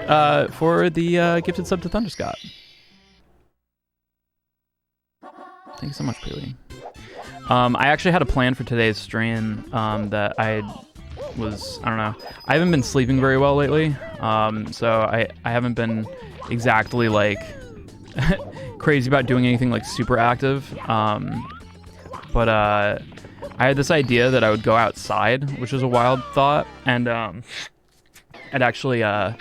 for the gifted sub to Thunderscott. Thank you so much, Preely. I actually had a plan for today's stream that I don't know. I haven't been sleeping very well lately, so I haven't been exactly like crazy about doing anything like super active. But I had this idea that I would go outside, which was a wild thought, and I'd actually I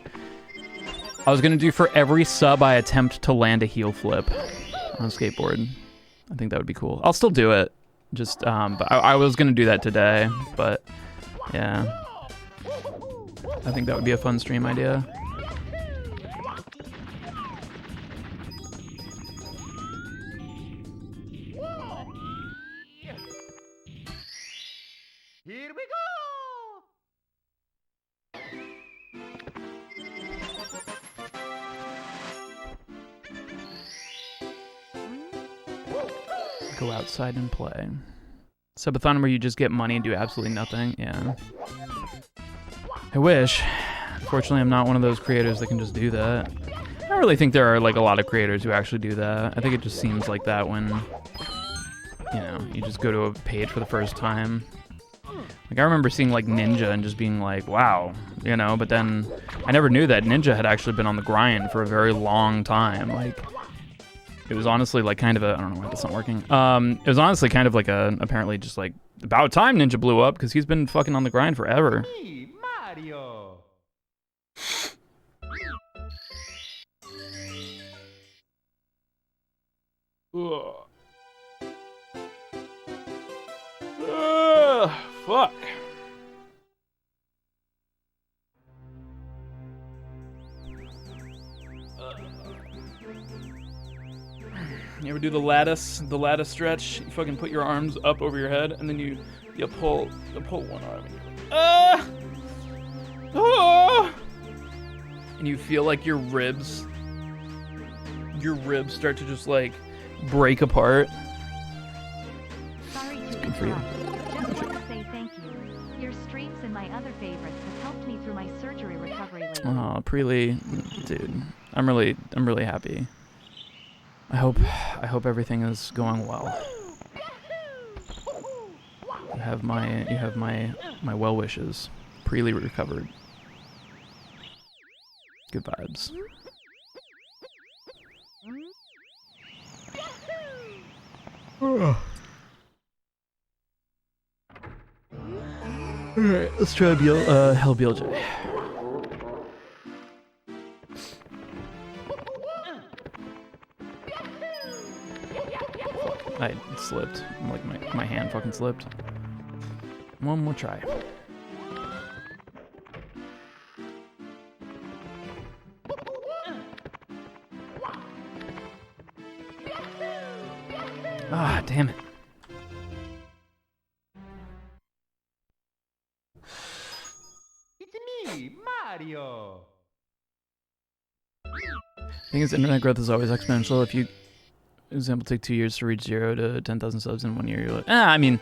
was gonna do for every sub I attempt to land a heel flip on a skateboard. I think that would be cool. I'll still do it. Just, but I was gonna do that today, but yeah. I think that would be a fun stream idea. Here we go! Go outside and play. Subathon where you just get money and do absolutely nothing. Yeah. I wish. Unfortunately, I'm not one of those creators that can just do that. I don't really think there are like a lot of creators who actually do that. I think it just seems like that when, you know, you just go to a page for the first time. Like, I remember seeing, like, Ninja and just being like, wow, you know? But then I never knew that Ninja had actually been on the grind for a very long time. Like, it was honestly, like, kind of a... I don't know why that's not working. It was honestly kind of like a... Apparently just, like, about time Ninja blew up, because he's been fucking on the grind forever. Me, Mario. Ugh. Ugh, fuck. You ever do the lattice stretch? You fucking put your arms up over your head, and then you pull one arm. And you're like, ah! And you feel like your ribs start to just like break apart. Sorry to Good for you. interrupt. Just want to say thank you. Your streams and my other favorites have helped me through my surgery recovery lately. Oh, Preely, dude, I'm really happy. I hope everything is going well. You have my well wishes. Preely recovered. Good vibes. Alright, let's try Hell BLJ. I slipped. Like my hand fucking slipped. One more try. Ah, damn it. It's me, Mario. I think its internet growth is always exponential. If you, for example, take 2 years to reach 0 to 10,000 subs in 1 year, you're like, I mean,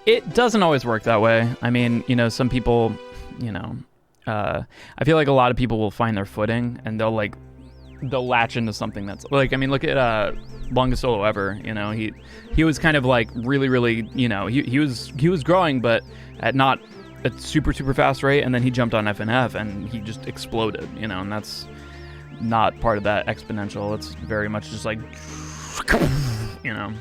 it doesn't always work that way. I mean, you know, some people, you know, I feel like a lot of people will find their footing and they'll latch into something that's like, I mean, look at longest solo ever. You know, he was kind of like really, you know, he was growing, but at not a super fast rate, and then he jumped on FNF and he just exploded. You know, and that's not part of that exponential. It's very much just like, you know,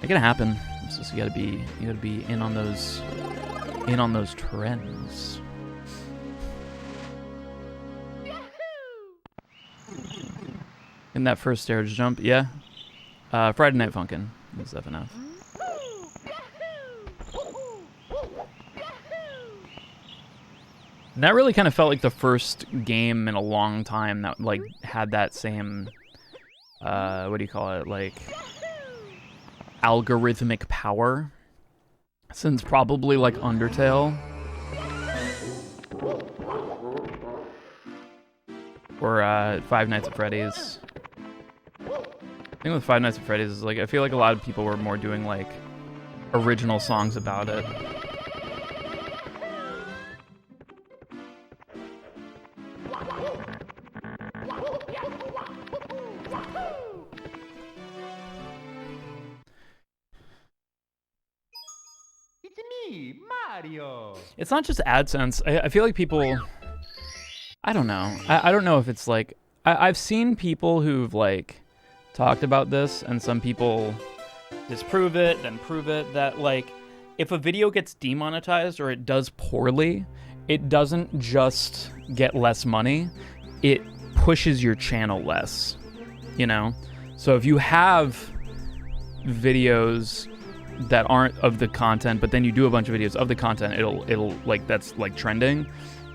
it can happen. It's just you gotta be in on those trends. In that first stairs jump, yeah. Friday Night Funkin' was FNF. And that really kind of felt like the first game in a long time that like had that same, what do you call it, like algorithmic power. Since probably like Undertale. Or Five Nights at Freddy's. I think with Five Nights at Freddy's is like, I feel like a lot of people were more doing like original songs about it. It's me, Mario. It's not just AdSense. I feel like people, I don't know. I don't know if it's like, I've seen people who've like talked about this, and some people disprove it, then prove it, that like if a video gets demonetized or it does poorly, it doesn't just get less money, it pushes your channel less, you know? So if you have videos that aren't of the content, but then you do a bunch of videos of the content, it'll like, that's like trending,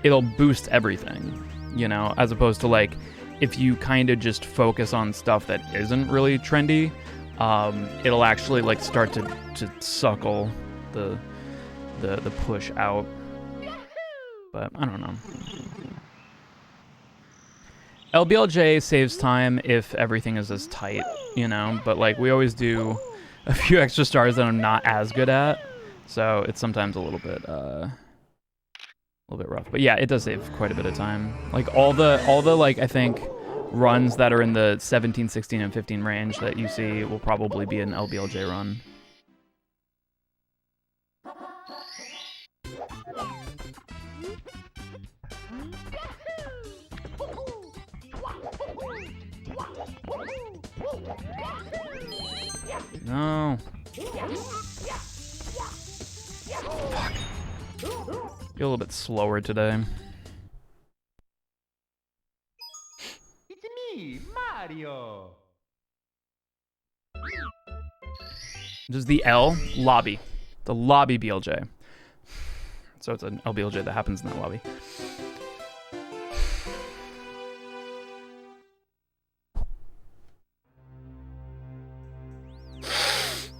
it'll boost everything, you know, as opposed to like if you kind of just focus on stuff that isn't really trendy, it'll actually like start to suckle the push out. But I don't know. LBLJ saves time if everything is as tight, you know, but like we always do a few extra stars that I'm not as good at, so it's sometimes a little bit rough. But yeah, it does save quite a bit of time. Like all the like I think runs that are in the 17, 16, and 15 range that you see will probably be an LBLJ run. No. Fuck. Be a little bit slower today. It's me, Mario. This is the L lobby. The lobby BLJ. So it's an LBLJ that happens in that lobby.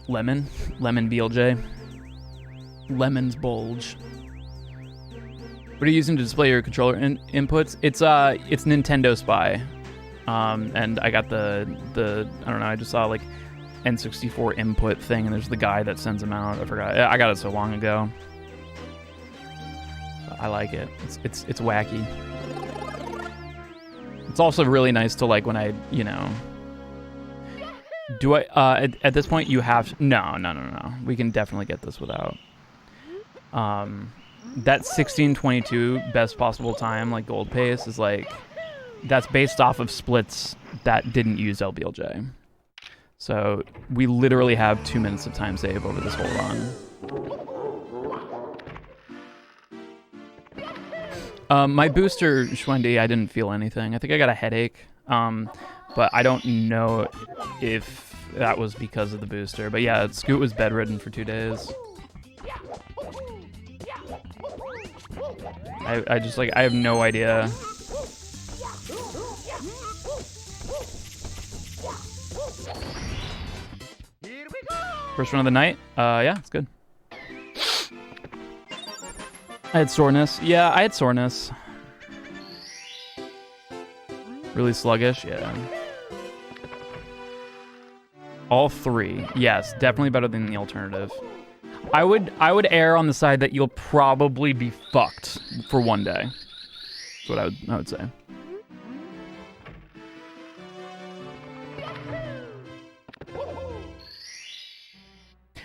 Lemon BLJ. Lemon's bulge. What are you using to display your controller inputs? It's Nintendo Spy. And I got the I don't know, I just saw like N64 input thing, and there's the guy that sends them out. I forgot. I got it so long ago. I like it. It's wacky. It's also really nice to, like, when I, you know, do I at this point you have no. We can definitely get this without. That 1622 best possible time, like gold pace, is like, that's based off of splits that didn't use LBLJ. So we literally have 2 minutes of time save over this whole run. My booster, Schwendy, I didn't feel anything. I think I got a headache, but I don't know if that was because of the booster. But yeah, Scoot was bedridden for 2 days. I just, like, I have no idea. First run of the night. Yeah, it's good. I had soreness. Yeah, I had soreness. Really sluggish, yeah. All 3. Yes, definitely better than the alternative. I would err on the side that you'll probably be fucked for 1 day. That's what I would say.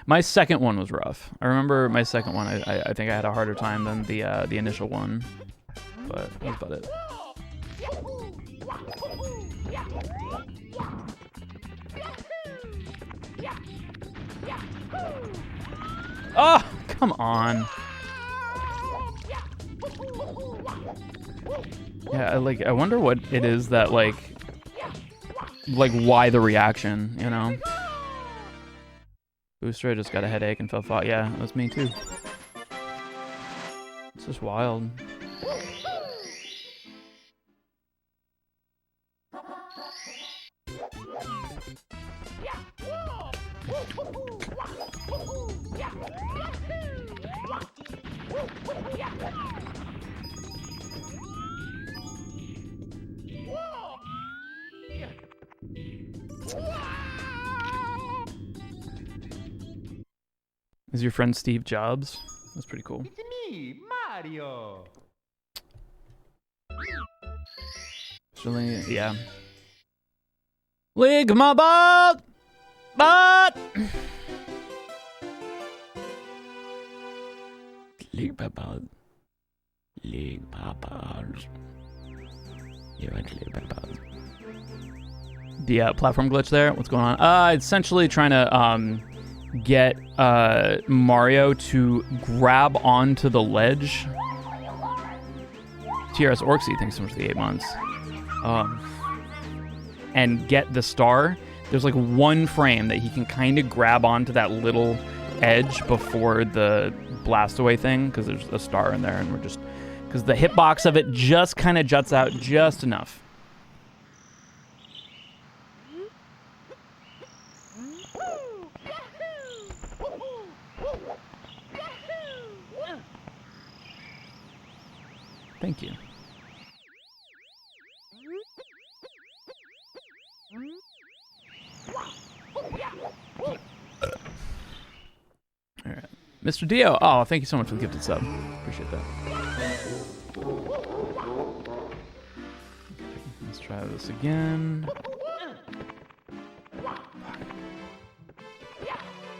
My second one was rough. I remember my second one. I think I had a harder time than the initial one, but that's about it. Oh, come on. Yeah, I wonder what it is that, like why the reaction, you know? Booster, I just got a headache and felt fought. Yeah, that was me too. It's just wild. Is your friend Steve Jobs? That's pretty cool. It's me, Mario. Actually, yeah. League my butt! Butt! League my butt. League my butt. You like League my butt. The platform glitch there? What's going on? Essentially trying to get Mario to grab onto the ledge. TRS Orcsy, thanks so much for the 8 months. And get the star. There's like 1 frame that he can kind of grab onto that little edge before the blast away thing, because there's a star in there, and we're just, because the hitbox of it just kind of juts out just enough. Thank you. All right. Mr. Dio. Oh, thank you so much for the gifted sub. Appreciate that. Okay, let's try this again.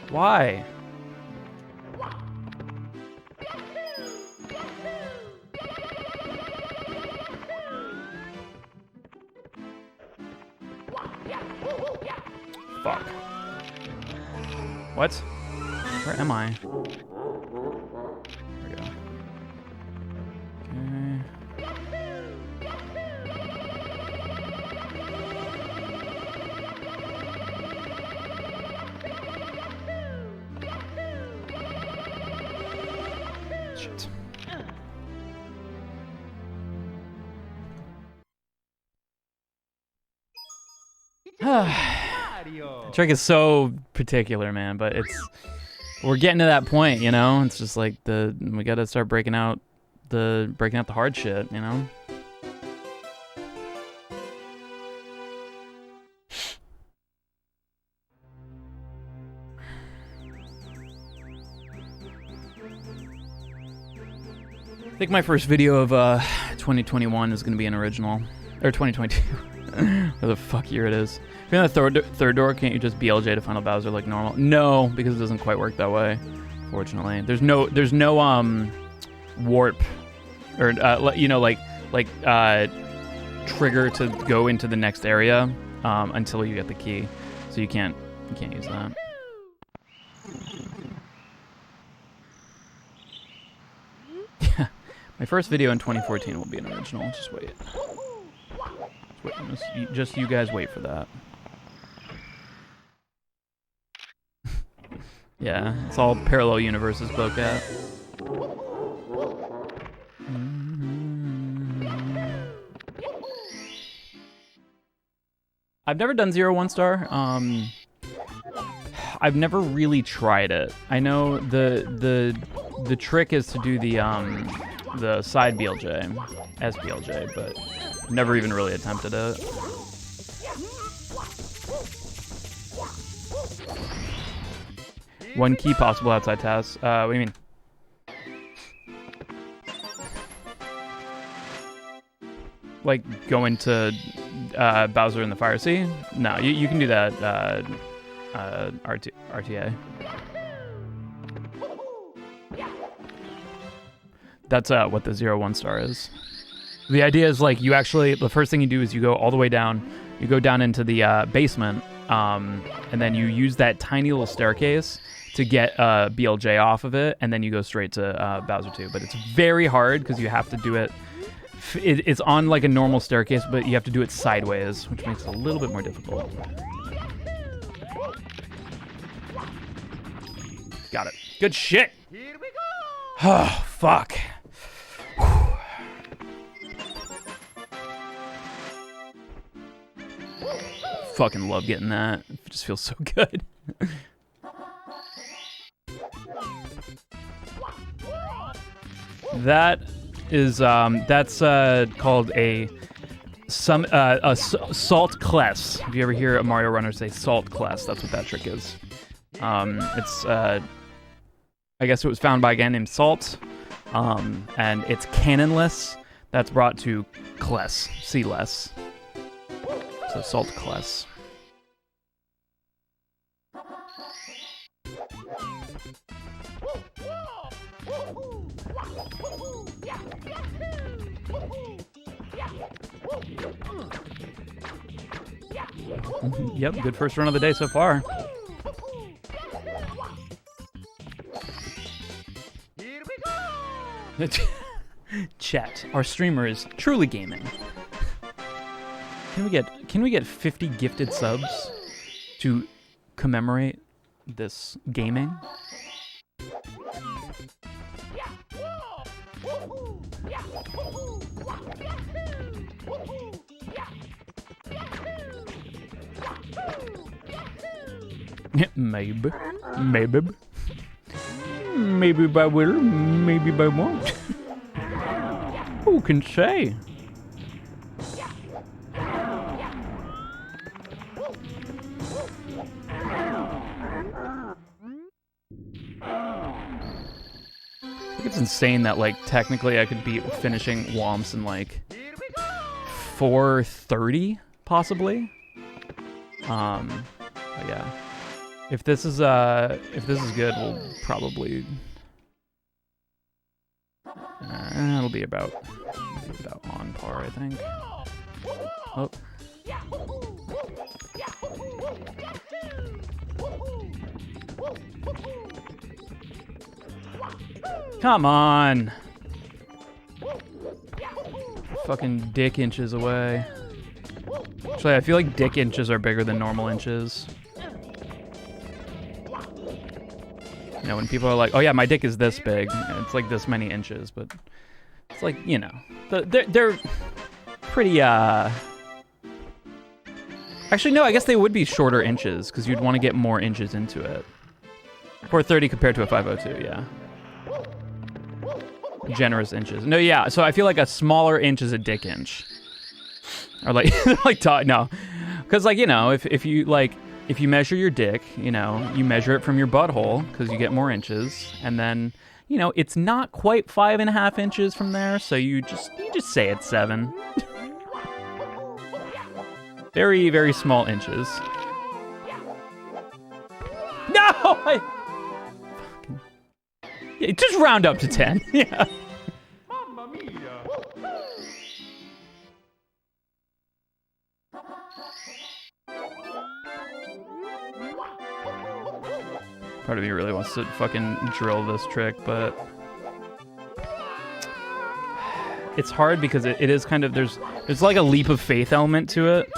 Why? Fuck. What? Where am I? There we go. Okay. Shit. Mario. Trick is so particular, man, but we're getting to that point, you know? It's just like we gotta start breaking out the hard shit, you know? I think my first video of 2021 is gonna be an original. Or 2022. Where the fuck year it is. If you're in the third door, can't you just BLJ to Final Bowser like normal? No, because it doesn't quite work that way. Fortunately, there's no warp or you know like trigger to go into the next area until you get the key. So you can't use that. Yeah, my first video in 2014 will be an original. Just wait. Just you guys wait for that. Yeah, it's all parallel universes, Bocat. I've never done 0 1 star. I've never really tried it. I know the trick is to do the side BLJ, SBLJ, but never even really attempted it. One key possible outside tasks. What do you mean? Like go into Bowser in the Fire Sea? No, you can do that RTA. That's what the 0 1 star is. The idea is like the first thing you do is you go all the way down. You go down into the basement, and then you use that tiny little staircase to get BLJ off of it, and then you go straight to Bowser 2. But it's very hard because you have to do it. It's on like a normal staircase, but you have to do it sideways, which makes it a little bit more difficult. Got it. Good shit. Here we go. Oh, fuck. Fucking love getting that. It just feels so good. That is that's called a salt kless. If you ever hear a Mario runner say salt kless, that's what that trick is. It's I guess it was found by a guy named Salt, and it's cannonless. That's brought to kless, C-less. So salt kless. Yep, good first run of the day so far. Here we go. Chat, our streamer is truly gaming. Can we get 50 gifted subs to commemorate this gaming? Maybe. Maybe I will, maybe I won't. Who can say? It's insane that, like, technically I could be finishing Womps in, like, 4:30, possibly. But yeah. If this is good, we'll probably... it'll be about on par, I think. Oh. Come on. Fucking dick inches away. Actually, I feel like dick inches are bigger than normal inches. You know, when people are like, oh yeah, my dick is this big. It's like this many inches, but it's like, you know, they're pretty, Actually, no, I guess they would be shorter inches because you'd want to get more inches into it. 430 compared to a 502, yeah. Generous inches. No, yeah, so I feel like a smaller inch is a dick inch. Or like, no. Because like, you know, if you measure your dick, you know, you measure it from your butthole because you get more inches. And then, you know, it's not quite 5.5 inches from there. So you just say it's 7. Very, very small inches. No! Yeah, just round up to 10. Yeah. Mamma mia. Part of me really wants to fucking drill this trick, but it's hard because it is kind of there's like a leap of faith element to it.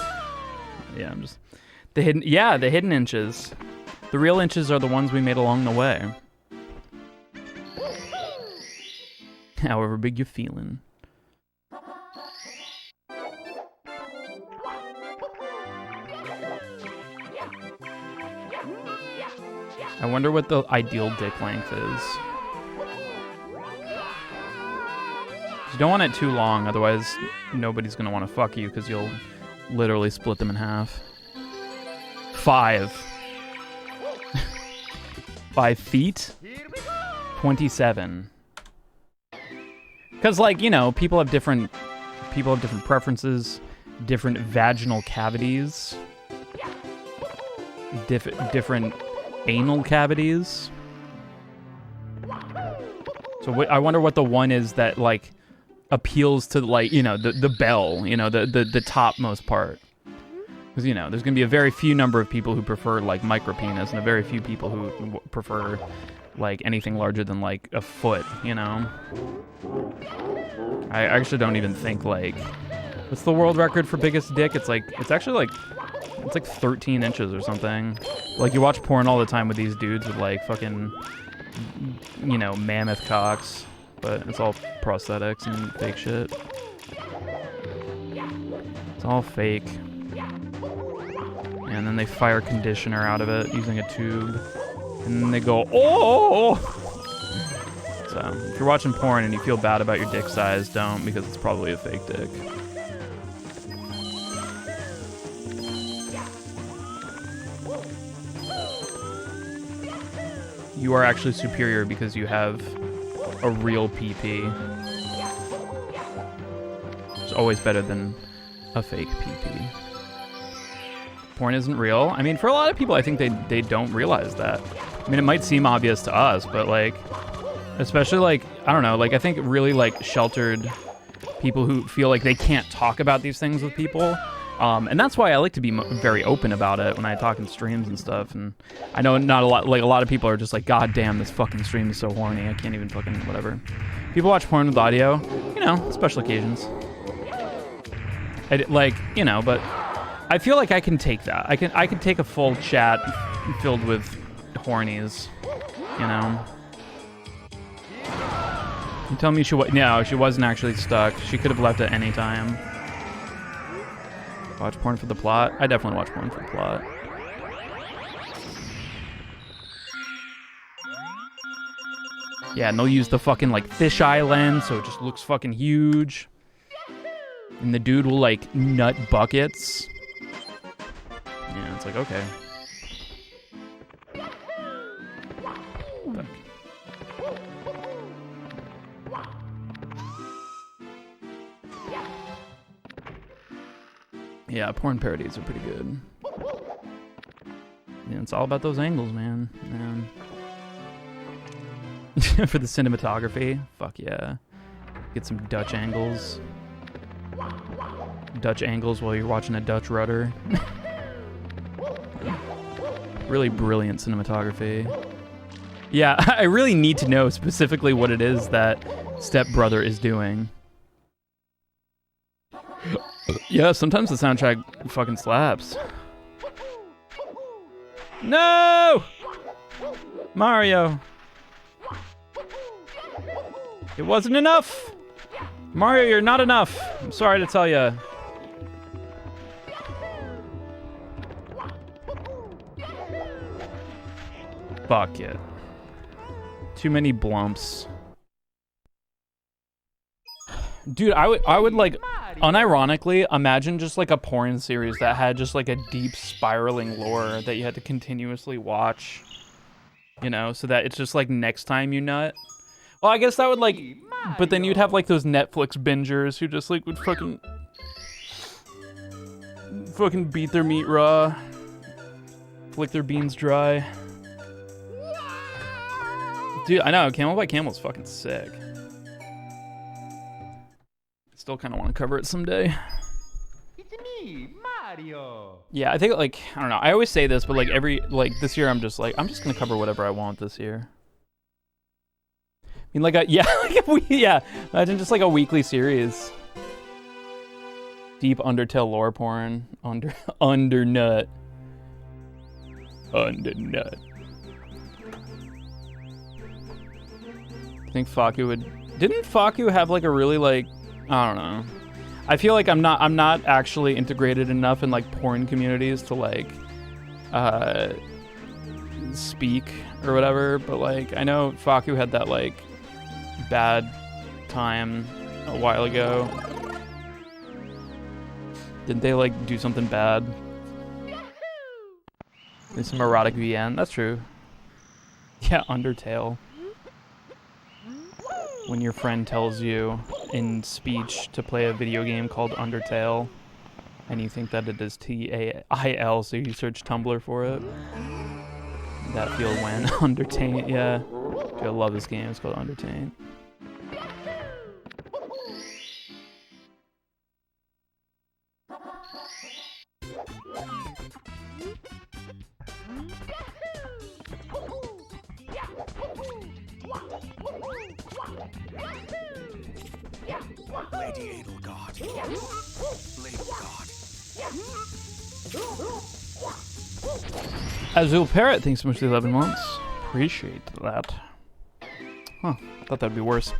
Yeah, I'm just the hidden inches. The real inches are the ones we made along the way. However big you're feeling. I wonder what the ideal dick length is. You don't want it too long, otherwise nobody's gonna want to fuck you because you'll literally split them in half. 5. 5 feet? 27. Because, like, you know, people have different preferences, different vaginal cavities, different anal cavities. So I wonder what the one is that, like, appeals to, like, you know, the bell, you know, the topmost part. Because, you know, there's going to be a very few number of people who prefer, like, micro penis and a very few people who prefer, like, anything larger than, like, a foot, you know? I actually don't even think, like, what's the world record for biggest dick? It's actually 13 inches or something. Like, you watch porn all the time with these dudes with, like, fucking, you know, mammoth cocks, but it's all prosthetics and fake shit. It's all fake. And then they fire conditioner out of it using a tube. And then they go, oh! So, if you're watching porn and you feel bad about your dick size, don't, because it's probably a fake dick. You are actually superior because you have a real PP. It's always better than a fake PP. Porn isn't real. I mean, for a lot of people, I think they don't realize that. I mean, it might seem obvious to us, but, like, especially, like, I don't know, like, I think really, like, sheltered people who feel like they can't talk about these things with people. And that's why I like to be very open about it when I talk in streams and stuff. And I know not a lot of people are just like, God damn, this fucking stream is so horny. I can't even fucking whatever. People watch porn with audio, you know, special occasions. Like, you know, but I feel like I can take that. I can take a full chat filled with hornies, you know. You tell me she wasn't actually stuck. She could have left at any time. Watch porn for the plot? I definitely watch porn for the plot. Yeah, and they'll use the fucking, like, fisheye lens, so it just looks fucking huge. And the dude will, like, nut buckets. Yeah, it's like, okay. Fuck. Yeah, porn parodies are pretty good. Yeah, it's all about those angles, man. For the cinematography, fuck yeah. Get some Dutch angles. Dutch angles while you're watching a Dutch rudder. Really brilliant cinematography. Yeah, I really need to know specifically what it is that Step Brother is doing. Yeah, sometimes the soundtrack fucking slaps. No! Mario. It wasn't enough. Mario, you're not enough. I'm sorry to tell you. Fuck it. Too many blumps. Dude, I would like, unironically, imagine just like a porn series that had just like a deep spiraling lore that you had to continuously watch. You know, so that it's just like next time you nut. Well, I guess that would like, but then you'd have like those Netflix bingers who just like would fucking beat their meat raw, flick their beans dry. Dude, I know, Camel by Camel's fucking sick. Still kind of want to cover it someday. It's me, Mario. Yeah, I think like, I don't know, I always say this, but like this year I'm just gonna cover whatever I want this year. I mean, like yeah, imagine just like a weekly series. Deep Undertale lore porn, Undernut. I think Faku didn't Faku have like a really like, I don't know. I feel like I'm not actually integrated enough in like porn communities to like speak or whatever, but like I know Faku had that like bad time a while ago. Didn't they like do something bad? There's some erotic VN, that's true. Yeah, Undertale. When your friend tells you in speech to play a video game called Undertale, and you think that it is T-A-I-L, so you search Tumblr for it. That feel when Undertale, yeah. Dude, I love this game, it's called Undertale. Lady Edelgard. Lady God. Azul Parrot, thanks so much for the 11 months. Appreciate that. Huh, thought that'd be worse.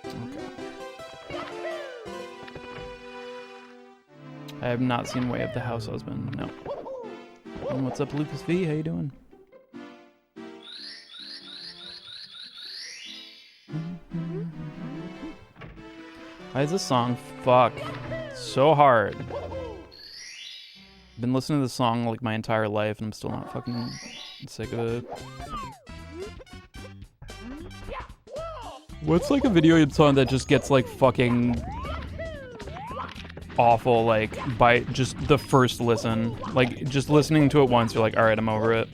Okay. I have not seen Way of the House Husband, no. And what's up, Lucas V? How you doing? Why is this song fuck so hard? I've been listening to this song like my entire life and I'm still not fucking sick of it. What's like a video game song that just gets like fucking awful like by just the first listen? Like just listening to it once you're like, alright, I'm over it.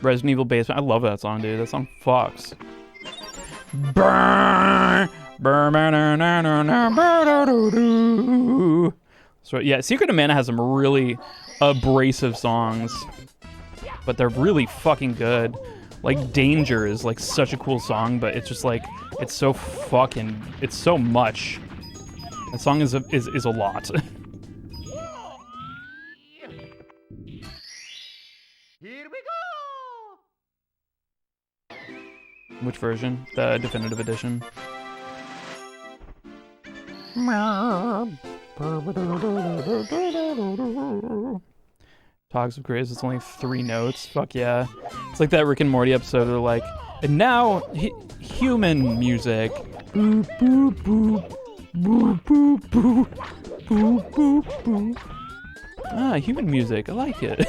Resident Evil Basement. I love that song, dude. That song fucks. So yeah, Secret of Mana has some really abrasive songs, but they're really fucking good. Like Danger is like such a cool song, but it's just like it's so much. That song is a lot. Which version? The definitive edition. Togs of Grace, it's only 3 notes. Fuck yeah. It's like that Rick and Morty episode where like, and now human music. Boop boop boop. Boop boop boop. Boop boop boop. Ah, human music. I like it.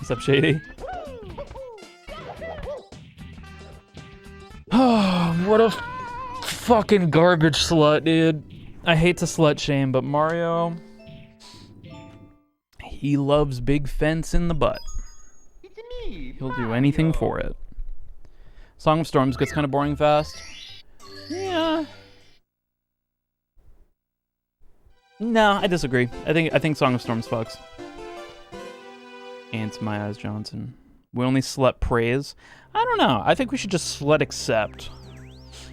What's up, Shady? Oh, what a fucking garbage slut, dude. I hate to slut shame, but Mario, he loves big fence in the butt. It's me, He'll do anything Mario. for it. Song of Storms gets kind of boring fast. Yeah. No, I disagree. I think Song of Storms fucks. Ants My Eyes Johnson. We only slut praise. I don't know. I think we should just slut accept.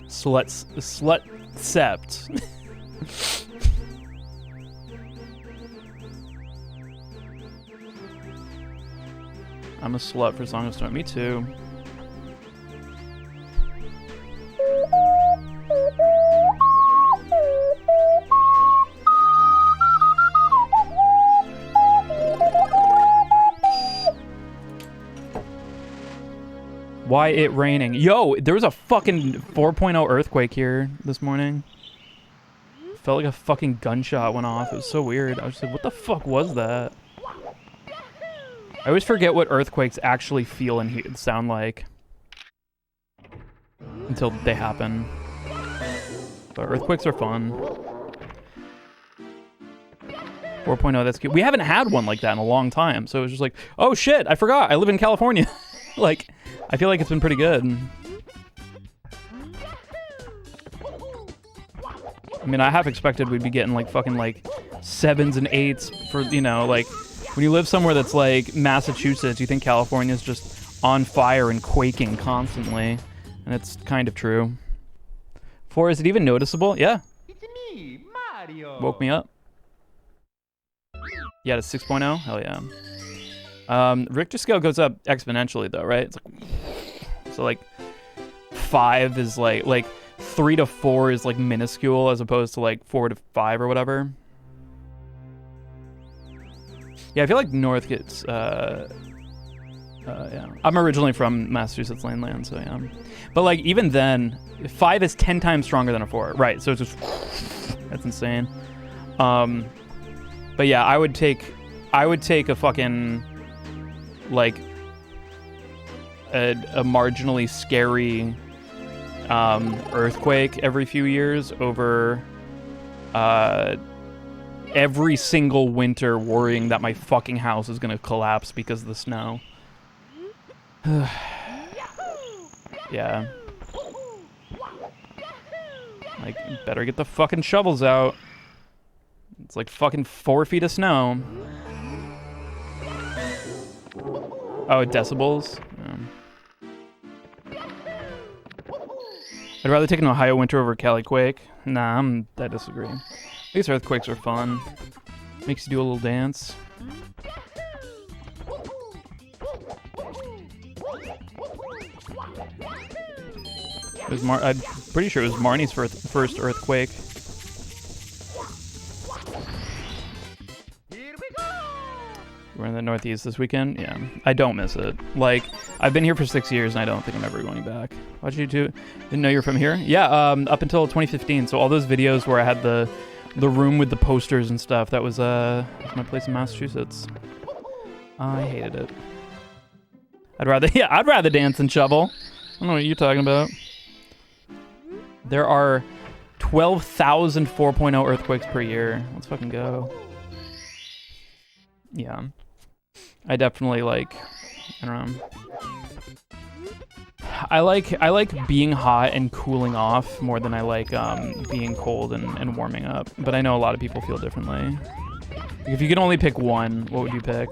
Slut accept. I'm a slut for Song of Storm. Me too. Why it raining? Yo, there was a fucking 4.0 earthquake here this morning. Felt like a fucking gunshot went off. It was so weird. I was just like, what the fuck was that? I always forget what earthquakes actually feel and sound like until they happen. But earthquakes are fun. 4.0, that's cute. We haven't had one like that in a long time, so it was just like, oh shit, I forgot. I live in California. Like, I feel like it's been pretty good. I mean, I half expected we'd be getting like fucking like 7s and 8s for, you know, like when you live somewhere that's like Massachusetts, you think California's just on fire and quaking constantly. And it's kind of true. 4, is it even noticeable? Yeah. It's me, Mario. Woke me up. Yeah, to 6.0? Hell yeah. Richter scale goes up exponentially though, right? It's like, so like 5 is like 3 to 4 is like minuscule as opposed to like 4 to 5 or whatever. Yeah, I feel like North gets yeah. I'm originally from Massachusetts Landland, so yeah. But like even then, 5 is 10 times stronger than a 4, right? So it's just that's insane. But yeah, I would take a fucking like a marginally scary earthquake every few years over every single winter worrying that my fucking house is gonna collapse because of the snow. Yeah. Like, better get the fucking shovels out. It's like fucking 4 feet of snow. Oh, decibels? I'd rather take an Ohio winter over Cali quake. Nah, I disagree. These earthquakes are fun. Makes you do a little dance. It was I'm pretty sure it was Marnie's first earthquake. We're in the Northeast this weekend. Yeah, I don't miss it. Like, I've been here for 6 years, and I don't think I'm ever going back. Watch you two. Didn't know you're from here? Yeah, up until 2015. So all those videos where I had the room with the posters and stuff, that was my place in Massachusetts. I hated it. I'd rather dance and shovel. I don't know what you're talking about. There are 12,000 4.0 earthquakes per year. Let's fucking go. Yeah. I definitely like, I don't know. I like being hot and cooling off more than I like being cold and warming up. But I know a lot of people feel differently. If you could only pick one, what would you pick?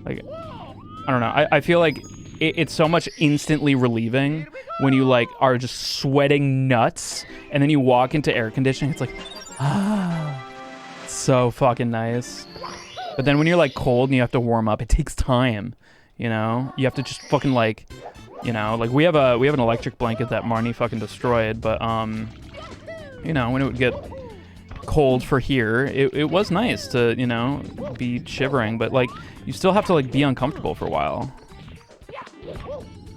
Like, I don't know. I feel like it's so much instantly relieving when you like are just sweating nuts and then you walk into air conditioning. It's like, so fucking nice. But then when you're like cold and you have to warm up, it takes time, you know? You have to just fucking like, you know, like we have an electric blanket that Marnie fucking destroyed, but you know, when it would get cold for here, it was nice to, you know, be shivering, but like you still have to like be uncomfortable for a while.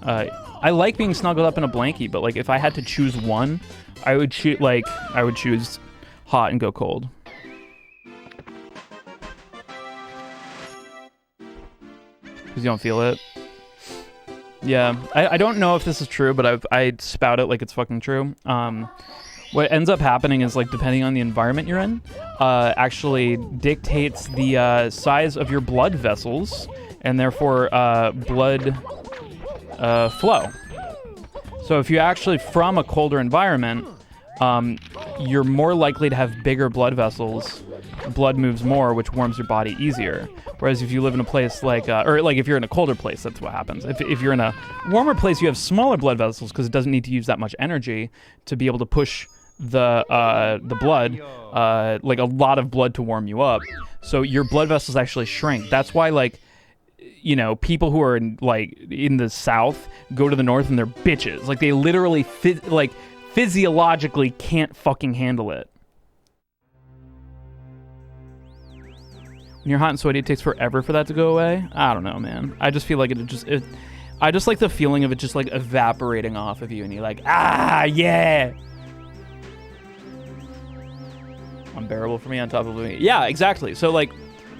I like being snuggled up in a blankie, but like if I had to choose one, I would choose hot and go cold. Because you don't feel it. Yeah, I don't know if this is true, but I spout it like it's fucking true. What ends up happening is, like, depending on the environment you're in, actually dictates the size of your blood vessels and therefore blood flow. So if you're actually from a colder environment, you're more likely to have bigger blood vessels. Blood moves more, which warms your body easier. Whereas if you live in a place like, or like if you're in a colder place, that's what happens. If you're in a warmer place, you have smaller blood vessels because it doesn't need to use that much energy to be able to push the blood, like a lot of blood to warm you up. So your blood vessels actually shrink. That's why, like, you know, people who are in the South go to the North and they're bitches. Like, they literally physiologically can't fucking handle it. When you're hot and sweaty, it takes forever for that to go away. I don't know, man. I just feel like I just like the feeling of it just like evaporating off of you, and you're like, ah, yeah. Unbearable for me on top of living. Yeah, exactly. So, like,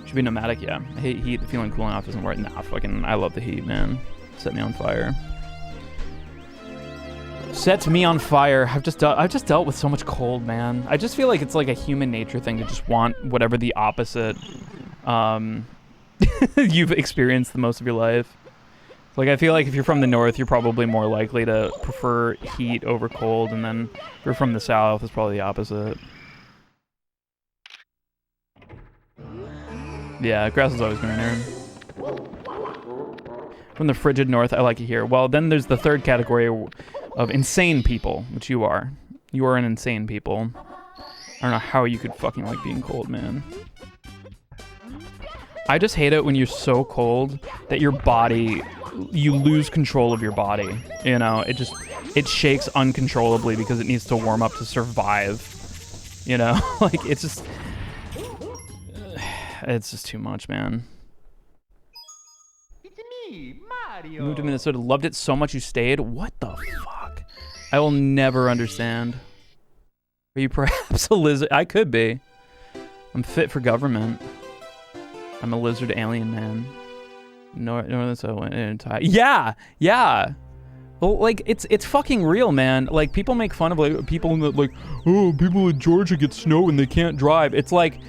should be nomadic. Yeah, I hate heat. The feeling cooling off isn't worth. Nah, fucking, I love the heat, man. Set me on fire. Sets me on fire. I've just dealt with so much cold, man. I just feel like it's like a human nature thing to just want whatever the opposite you've experienced the most of your life. Like, I feel like if you're from the North, you're probably more likely to prefer heat over cold, and then if you're from the South, it's probably the opposite. Yeah, grass is always greener. From the frigid North, I like it here. Well, then there's the third category of insane people, which you are. You are an insane people. I don't know how you could fucking like being cold, man. I just hate it when you're so cold that your body, you lose control of your body. You know, it shakes uncontrollably because it needs to warm up to survive. You know, like, it's just too much, man. It's me, Mario. Moved to Minnesota, loved it so much you stayed. What the fuck? I will never understand. Are you perhaps a lizard? I could be. I'm fit for government. I'm a lizard alien man. Northern so yeah, yeah. Well, like, it's fucking real, man. Like, people make fun of like people like, oh, people in Georgia get snow and they can't drive. It's like,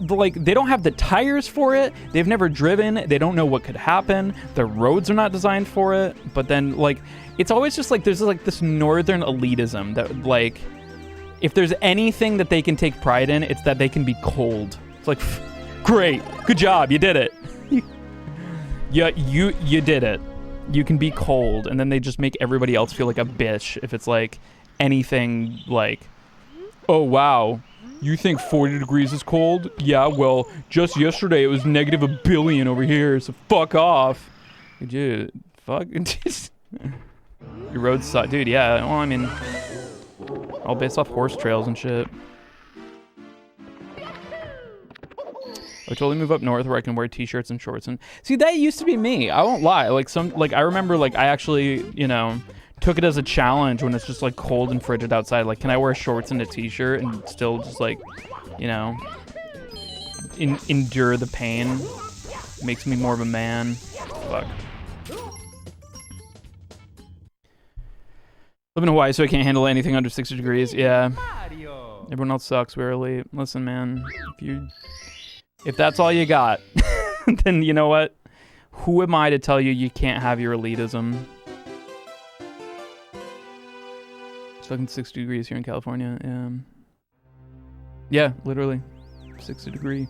like, they don't have the tires for it. They've never driven. They don't know what could happen. The roads are not designed for it. But then, like, it's always just like there's like this northern elitism that, like, if there's anything that they can take pride in, it's that they can be cold. It's like, great, good job, you did it. Yeah, you did it. You can be cold, and then they just make everybody else feel like a bitch if it's like anything like, oh wow, you think 40 degrees is cold? Yeah, well, just yesterday it was negative 1 billion over here, so fuck off. Dude, fuck. Your roads suck. Dude, yeah, well, I mean, all based off horse trails and shit. I totally move up north where I can wear t-shirts and shorts. And see, that used to be me. I won't lie. Like, I remember, like, I actually, you know, took it as a challenge when it's just like cold and frigid outside. Like, can I wear shorts and a t-shirt and still just, like, you know, endure the pain? Makes me more of a man. Fuck. Live in Hawaii, so I can't handle anything under 60 degrees. Yeah. Everyone else sucks. We're elite. Listen, man. If that's all you got, then you know what? Who am I to tell you you can't have your elitism? It's fucking 60 degrees here in California. Yeah, literally. 60 degree.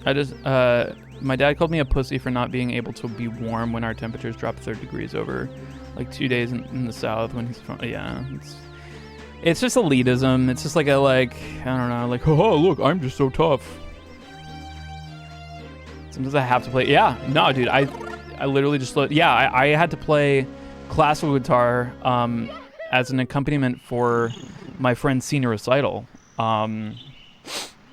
My dad called me a pussy for not being able to be warm when our temperatures drop 30 degrees over like 2 days in the south when he's from, yeah. It's just elitism. It's just like a, like, I don't know, like, oh, look, I'm just so tough. Sometimes I have to play. Yeah, no, dude, I literally just, yeah, I had to play classical guitar as an accompaniment for my friend's senior recital. And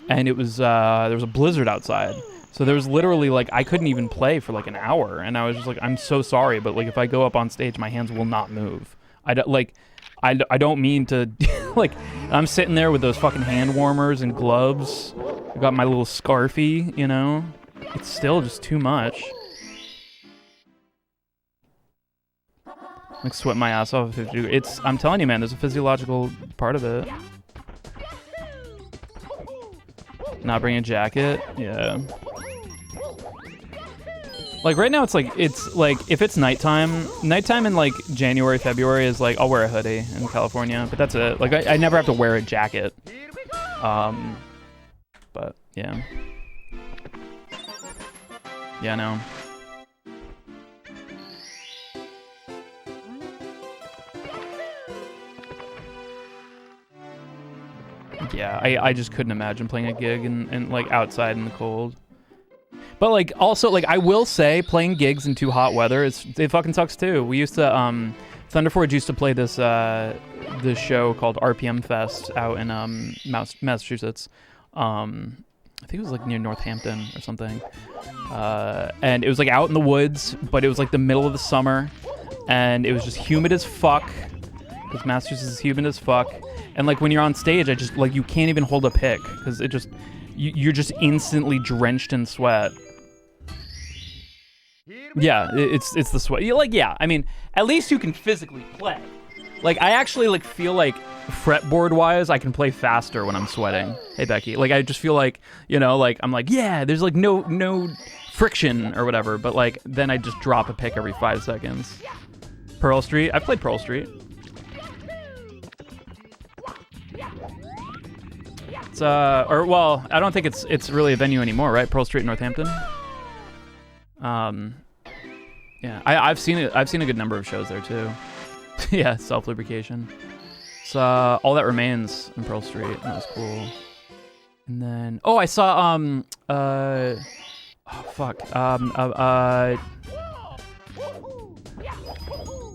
it was, there was a blizzard outside. So there was literally, like, I couldn't even play for like an hour. And I was just like, I'm so sorry, but like, if I go up on stage, my hands will not move. I don't mean to, like, I'm sitting there with those fucking hand warmers and gloves. I got my little scarfie, you know? it's still just too much. Like sweat my ass off. It's, I'm telling you, man, there's a physiological part of it. Not bring a jacket, yeah. Like right now, it's like if it's nighttime in like January, February is like I'll wear a hoodie in California, but that's it. Like I never have to wear a jacket. But yeah, yeah, no. Yeah, I just couldn't imagine playing a gig and like outside in the cold. But like also like I will say playing gigs in too hot weather it fucking sucks too. We used to Thunderforge used to play this show called RPM Fest out in Massachusetts. I think it was like near Northampton or something. And it was like out in the woods, but it was like the middle of the summer and it was just humid as fuck. Because Massachusetts is humid as fuck. And like when you're on stage, I just like you can't even hold a pick because it just you're just instantly drenched in sweat. Yeah, it's the sweat. Like yeah, I mean, at least you can physically play. Like I actually like feel like fretboard wise, I can play faster when I'm sweating. Hey Becky, like I just feel like like I'm like yeah, there's like no friction or whatever. But like then I just drop a pick every 5 seconds. Pearl Street, I've played Pearl Street. It's well, I don't think it's really a venue anymore, right? Pearl Street in Northampton. Yeah, I've seen it. I've seen a good number of shows there too. Yeah, self-lubrication. It's All That Remains in Pearl Street. That was cool. And then I saw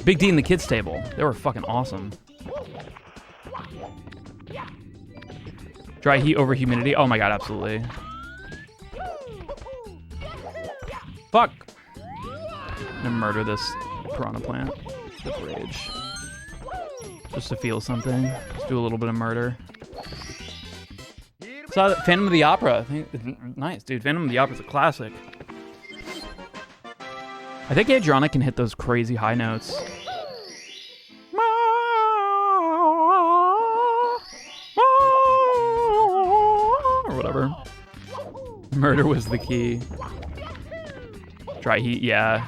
Big D and the Kids Table. They were fucking awesome. Dry heat over humidity. Oh my god, absolutely. Fuck. I'm gonna murder this piranha plant with rage. Just to feel something. Just do a little bit of murder. Saw Phantom of the Opera. I think, nice, dude. Phantom of the Opera's a classic. I think Adriana can hit those crazy high notes. Or whatever. Murder was the key. Dry heat, yeah.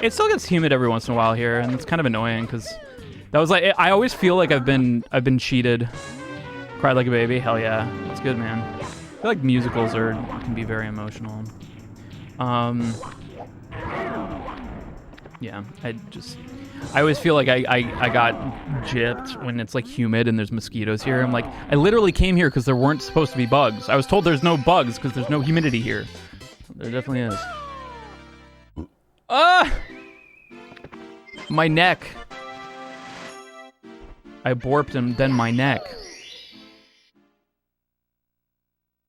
It still gets humid every once in a while here, and it's kind of annoying because that was like I always feel like I've been cheated. Cried like a baby, hell yeah, that's good, man. I feel like musicals can be very emotional. Yeah, I always feel like I got gypped when it's like humid and there's mosquitoes here. I'm like, I literally came here because there weren't supposed to be bugs. I was told there's no bugs because there's no humidity here. There definitely is. My neck. I borped him, then my neck.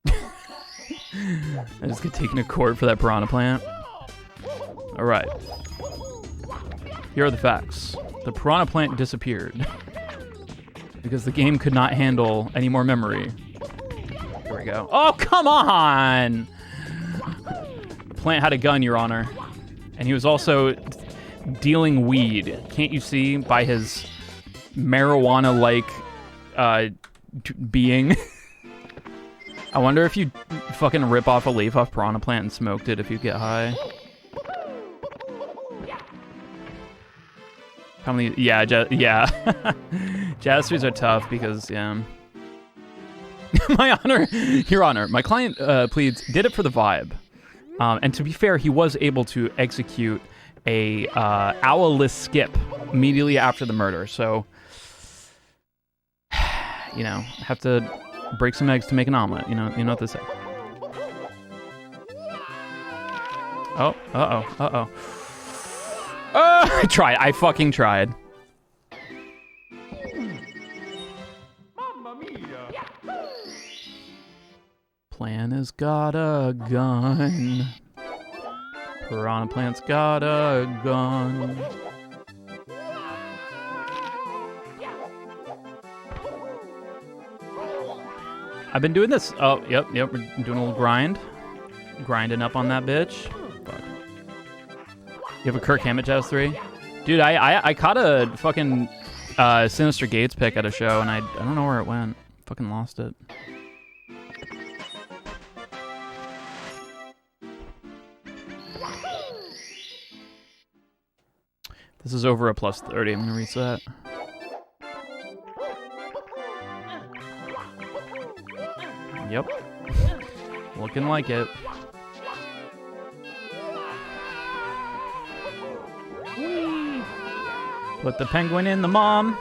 I just get taken to court for that piranha plant. Alright. Here are the facts. The piranha plant disappeared. Because the game could not handle any more memory. Here we go. Oh, come on! The plant had a gun, Your Honor. And he was also dealing weed. Can't you see by his marijuana-like being? I wonder if you fucking rip off a leaf off piranha plant and smoked it if you get high. How many? Yeah, yeah. Jazz streets are tough because, yeah. Your Honor, my client pleads, did it for the vibe. And to be fair, he was able to execute a owl-less skip immediately after the murder. So, have to break some eggs to make an omelet. You know what they say. Oh, uh-oh. I tried. I fucking tried. Mamma mia! Plan has got a gun. Piranha plant's got a gun. I've been doing this. Oh, yep. We're doing a little grind. grinding up on that bitch. Fuck. You have a Kirk Hammett Jazz 3? Dude, I caught a fucking Sinister Gates pick at a show, and I don't know where it went. Fucking lost it. This is over a plus 30. I'm gonna reset. Yep. Looking like it. Whee! Put the penguin in the mom.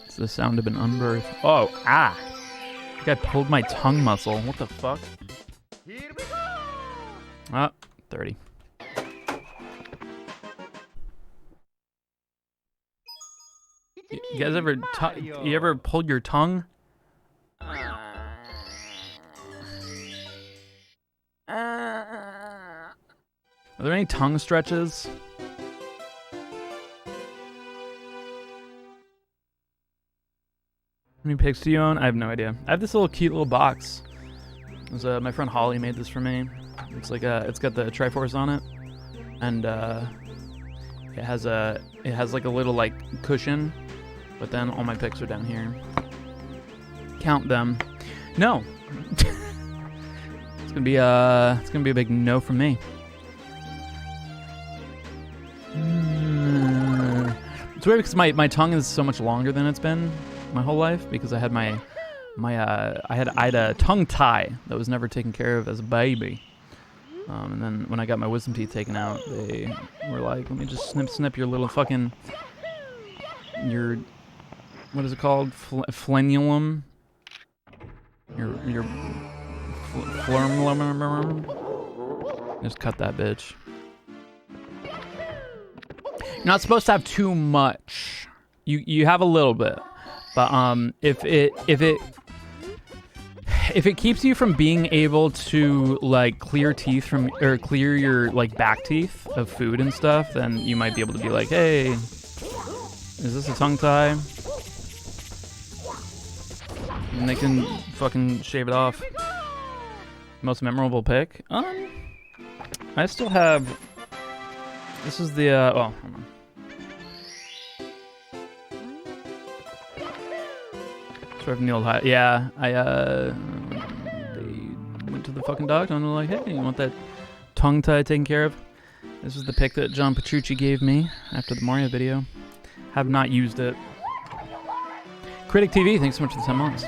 It's the sound of an unbirth. Oh, ah! I think I pulled my tongue muscle. What the fuck? Ah, 30. You guys ever you ever pulled your tongue? Are there any tongue stretches? How many picks do you own? I have no idea. I have this little cute little box. It was, my friend Holly made this for me. It's like it's got the Triforce on it, and it has like a little like cushion, but then all my picks are down here. Count them. No. It's gonna be a big no from me. It's weird because my tongue is so much longer than it's been my whole life, because I had I had a tongue tie that was never taken care of as a baby. And then when I got my wisdom teeth taken out, they were like, let me just snip your little fucking, what is it called? Frenulum? Your flurm. Just cut that bitch. You're not supposed to have too much. You have a little bit, but if it keeps you from being able to like clear your like back teeth of food and stuff, then you might be able to be like, hey, is this a tongue tie? And they can fucking shave it off. Most memorable pick? I still have. This is the well, hold on. From the old high. Yeah, they went to the fucking doctor and were like, hey, you want that tongue tie taken care of? This is the pick that John Petrucci gave me after the Mario video. Have not used it. Critic TV, thanks so much for the 10 months.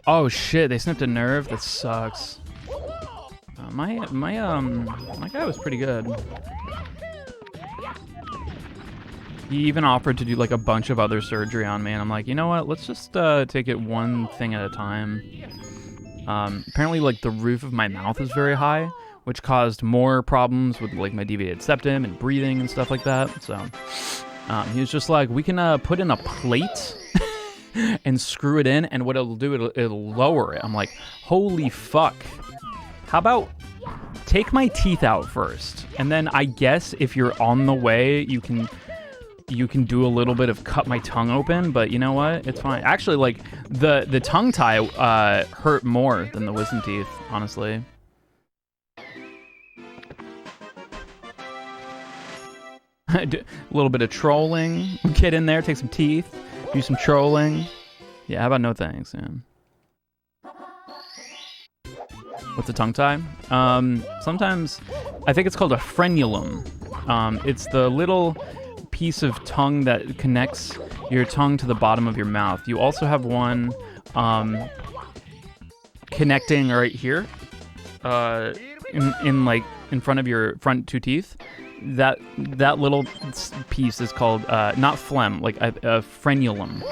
Oh shit, they snipped a nerve? That sucks. My guy was pretty good. He even offered to do like a bunch of other surgery on me, and I'm like, you know what? Let's just take it one thing at a time. Apparently, like the roof of my mouth is very high, which caused more problems with like my deviated septum and breathing and stuff like that. So he was just like, we can put in a plate and screw it in, and what it'll do, it'll lower it. I'm like, holy fuck. How about take my teeth out first, and then I guess if you're on the way, you can do a little bit of cut my tongue open, but you know what? It's fine. Actually, like the tongue tie hurt more than the wisdom teeth, honestly. A little bit of trolling. Get in there, take some teeth, do some trolling. Yeah, how about no thanks? Yeah. What's a tongue tie? Sometimes, I think it's called a frenulum. It's the little piece of tongue that connects your tongue to the bottom of your mouth. You also have one connecting right here, in front of your front two teeth. That little piece is called not phlegm, like a frenulum.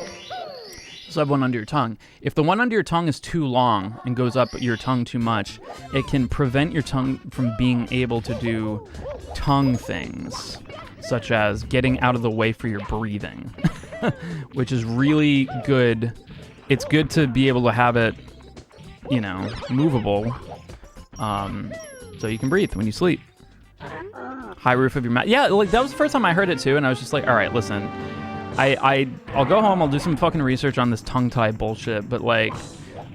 So have one under your tongue. If the one under your tongue is too long and goes up your tongue too much, it can prevent your tongue from being able to do tongue things, such as getting out of the way for your breathing, which is really good. It's good to be able to have it, you know, movable, so you can breathe when you sleep. High roof of your mouth. Yeah, like that was the first time I heard it too, and I was just like, all right, listen, I'll go home, I'll do some fucking research on this tongue tie bullshit, but like,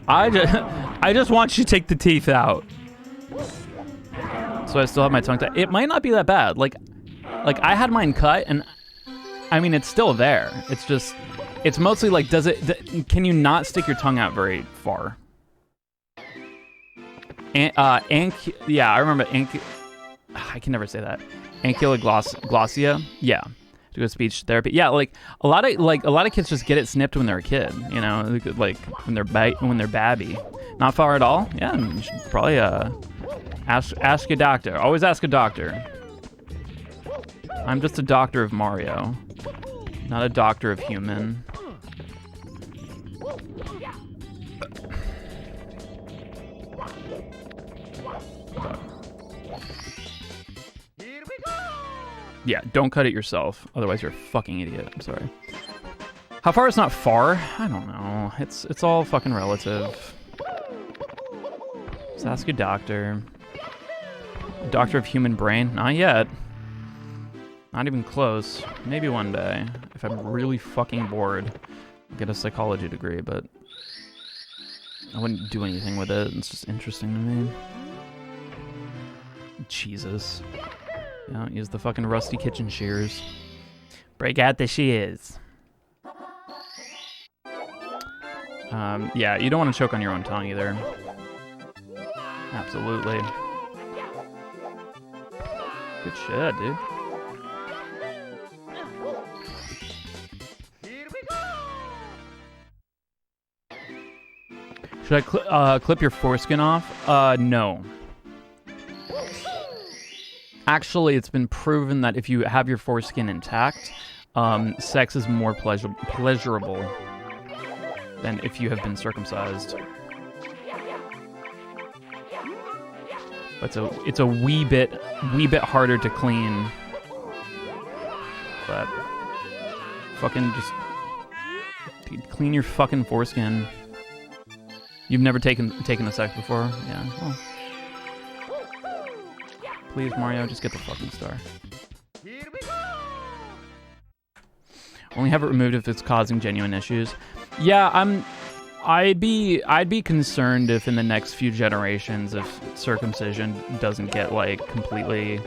I just want you to take the teeth out. So I still have my tongue tie. It might not be that bad. Like I had mine cut, and I mean it's still there. It's just, it's mostly like, can you not stick your tongue out very far? Yeah, I remember I can never say that. Ankylosing. Yeah, to go speech therapy. Yeah, like a lot of kids just get it snipped when they're a kid. You know, like when they're babby. Not far at all. Yeah, you should probably ask a doctor. Always ask a doctor. I'm just a doctor of Mario, not a doctor of human. Yeah, don't cut it yourself. Otherwise, you're a fucking idiot. I'm sorry. How far is not far? I don't know. It's all fucking relative. Just ask a doctor. Doctor of human brain? Not yet. Not even close. Maybe one day. If I'm really fucking bored, I'll get a psychology degree, but I wouldn't do anything with it. It's just interesting to me. Jesus. Yeah, use the fucking rusty kitchen shears. Break out the shears. Yeah, you don't want to choke on your own tongue either. Absolutely. Good shit, dude. Should I clip your foreskin off? No. Actually, it's been proven that if you have your foreskin intact, sex is more pleasurable than if you have been circumcised. But it's a wee bit harder to clean. But fucking just clean your fucking foreskin. You've never taken a sex before? Yeah. Well. Please, Mario, just get the fucking star. Only have it removed if it's causing genuine issues. Yeah, I'd be concerned if in the next few generations, if circumcision doesn't get like completely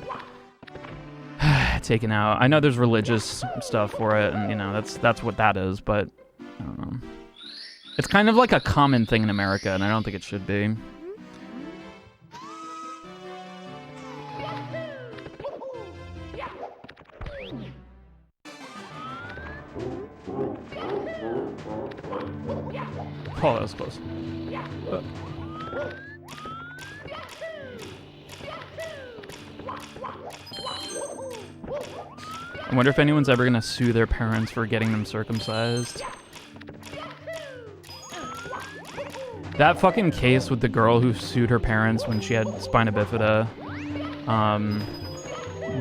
taken out. I know there's religious stuff for it, and you know that's what that is, but I don't know. It's kind of like a common thing in America, and I don't think it should be. Oh, that was close. I wonder if anyone's ever gonna sue their parents for getting them circumcised. That fucking case with the girl who sued her parents when she had spina bifida,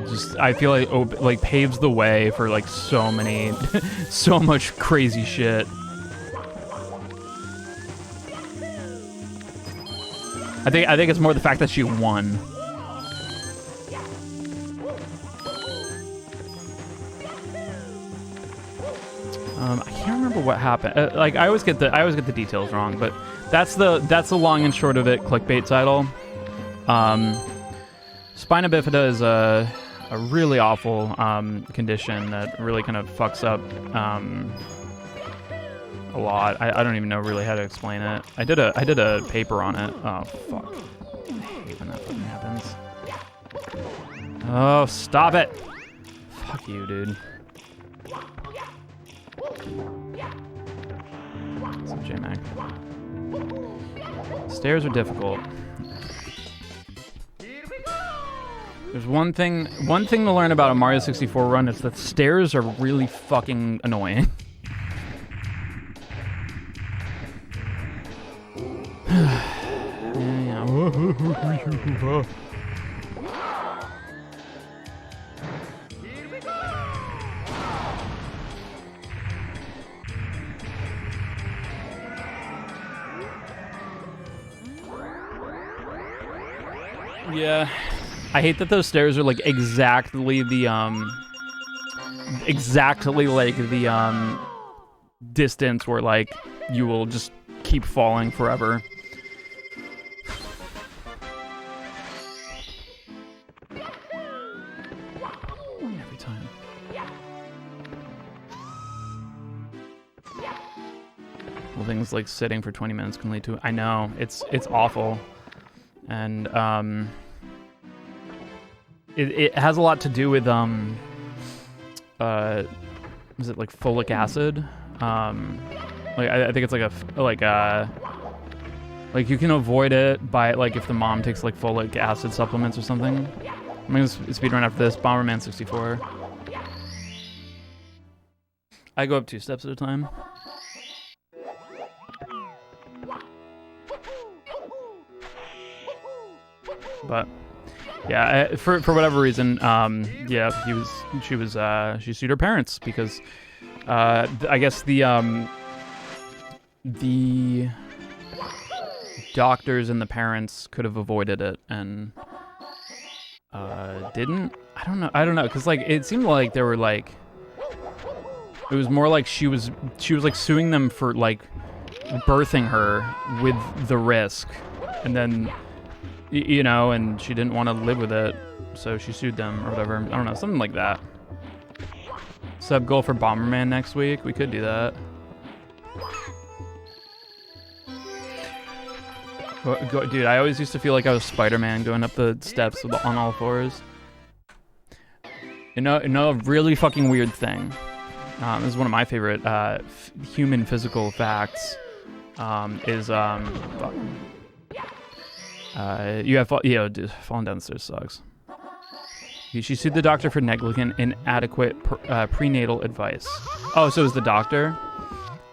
just I feel like paves the way for like so many, so much crazy shit. I think it's more the fact that she won. I can't remember what happened. Like I always get the details wrong, but that's the long and short of it. Clickbait title. Spina bifida is a really awful condition that really kind of fucks up a lot. I don't even know really how to explain it. I did a paper on it. Oh fuck! I hate when that fucking happens. Oh, stop it! Fuck you, dude. What's up, J-Mac? Stairs are difficult. There's one thing to learn about a Mario 64 run is that stairs are really fucking annoying. Yeah, I hate that those stairs are like exactly the distance where like you will just keep falling forever. Every time. Well, things like sitting for 20 minutes can lead to. I know it's awful, and it has a lot to do with is it like folic acid? Like I think it's like you can avoid it by like if the mom takes like folic acid supplements or something. I'm gonna speedrun after this. Bomberman 64. I go up 2 steps at a time. But yeah, for whatever reason, yeah, she sued her parents because I guess the doctors and the parents could have avoided it and didn't. I don't know, because like it seemed like they were like, it was more like she was like suing them for like birthing her with the risk, and then you know, and she didn't want to live with it, so she sued them or whatever. I don't know, something like that. Sub goal for Bomberman next week. We could do that. Dude, I always used to feel like I was Spider-Man going up the steps on all fours. You know, a really fucking weird thing. This is one of my favorite human physical facts. Is you have dude, falling down the stairs sucks. She sued the doctor for negligent, inadequate prenatal advice. Oh, so it was the doctor?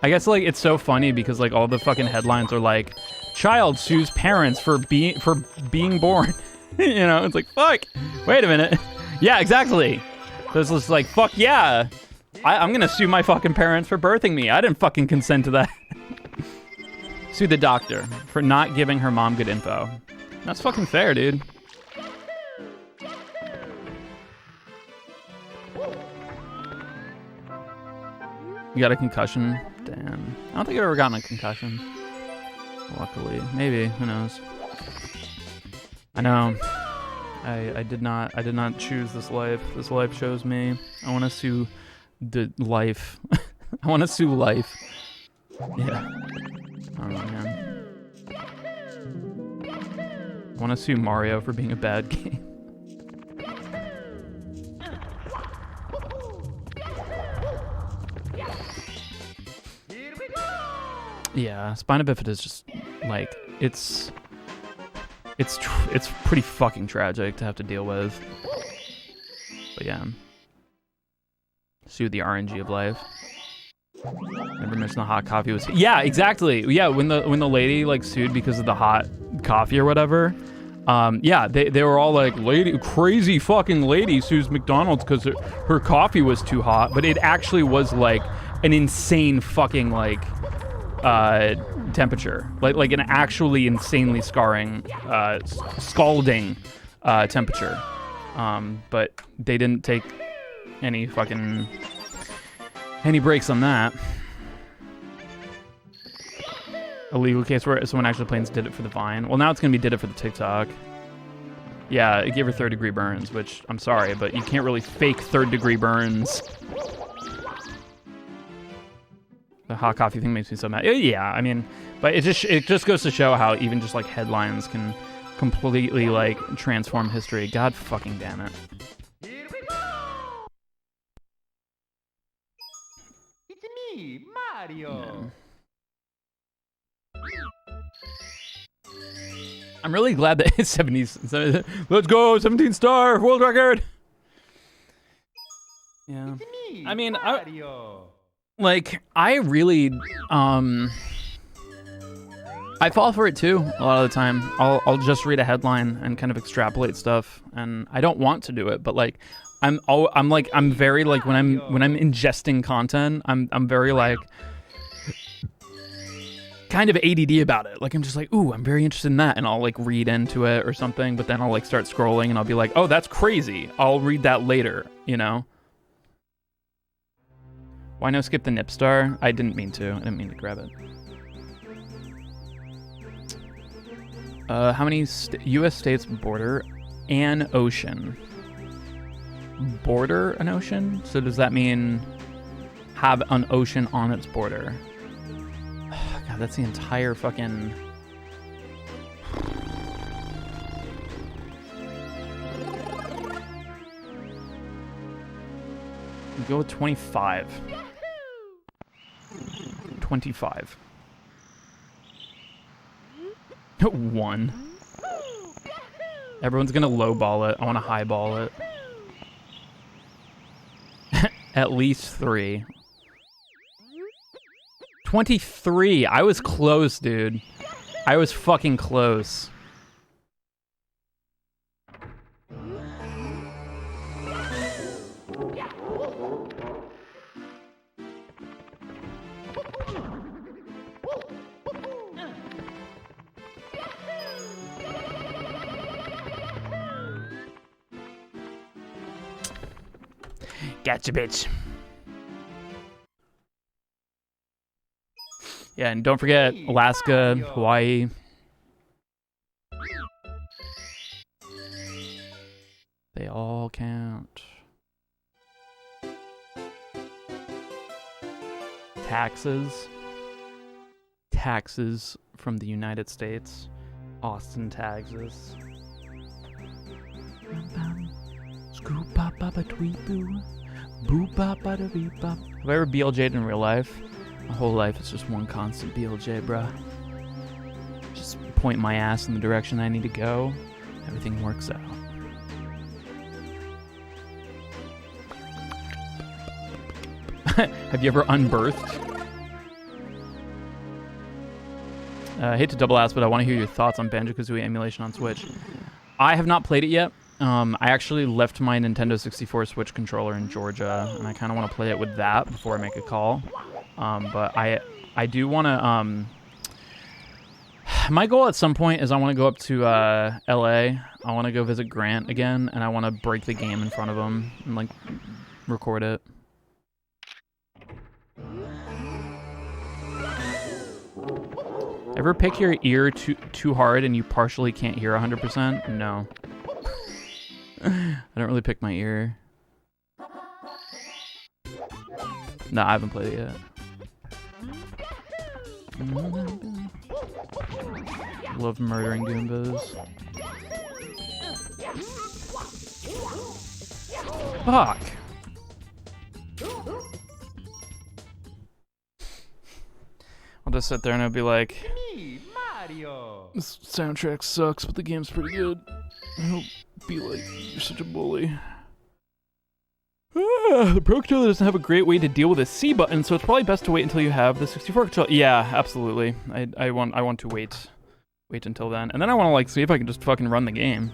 I guess like it's so funny because like all the fucking headlines are like, child sues parents for being born. You know, it's like, fuck. Wait a minute. Yeah, exactly. There's just like, fuck yeah. I'm gonna sue my fucking parents for birthing me. I didn't fucking consent to that. Sue the doctor for not giving her mom good info. That's fucking fair, dude. You got a concussion? Damn. I don't think I've ever gotten a concussion. Luckily. Maybe. Who knows? I know. I did not choose this life. This life chose me. I want to sue the life. I want to sue life. Yeah. I don't know, man. I want to sue Mario for being a bad game. Yeah, spina bifida is just like it's pretty fucking tragic to have to deal with. But yeah, sue the RNG of life. Never mentioned the hot coffee was. Yeah, exactly. Yeah, when the lady like sued because of the hot coffee or whatever. Yeah, they were all like, crazy fucking lady sues McDonald's because her coffee was too hot, but it actually was like an insane fucking like temperature, like an actually insanely scarring, scalding temperature. But they didn't take any breaks on that. A legal case where someone actually claims did it for the Vine. Well, now it's gonna be did it for the TikTok. Yeah, it gave her 3rd-degree burns, which I'm sorry, but you can't really fake 3rd-degree burns. The hot coffee thing makes me so mad. Yeah, I mean, but it just goes to show how even just like headlines can completely like transform history. God fucking damn it. It's me, Mario. Yeah. I'm really glad that it's 70s. Let's go, 17-star world record. Yeah. It's me, I mean, Mario. I really, I fall for it too a lot of the time. I'll just read a headline and kind of extrapolate stuff, and I don't want to do it, but like, I'm very like when I'm ingesting content, I'm very like kind of ADD about it. Like I'm just like, ooh, I'm very interested in that, and I'll like read into it or something. But then I'll like start scrolling, and I'll be like, oh, that's crazy. I'll read that later. You know? Why no skip the nip star? I didn't mean to. I didn't mean to grab it. How many U.S. states border an ocean? Border an ocean? So does that mean have an ocean on its border? God, that's the entire fucking... We'll go with 25. 25. 1. Everyone's gonna lowball it. I want to highball it. At least 3. 23. I was close, dude. I was fucking close. Gotcha, bitch. Yeah, and don't forget Alaska, Hawaii. They all count. Taxes. Taxes from the United States. Austin, Texas. Scoop up up a tweet boo. Boop up a beep up. Have I ever BLJ'd in real life? My whole life it's just one constant BLJ, bruh. Just point my ass in the direction I need to go. Everything works out. Have you ever unbirthed? I hate to double ask, but I want to hear your thoughts on Banjo-Kazooie emulation on Switch. I have not played it yet. I actually left my Nintendo 64 Switch controller in Georgia, and I kind of want to play it with that before I make a call. But I do want to... my goal at some point is I want to go up to LA. I want to go visit Grant again, and I want to break the game in front of him and like record it. Ever pick your ear too hard and you partially can't hear 100%? No. I don't really pick my ear. No, I haven't played it yet. Love murdering Goombas. Fuck! I'll just sit there and I'll be like, Me, Mario. this soundtrack sucks, but the game's pretty good. And he'll be like, you're such a bully. The Pro Controller doesn't have a great way to deal with a C button, so it's probably best to wait until you have the 64 controller. Yeah, absolutely. I want to wait until then, and then I want to like see if I can just fucking run the game.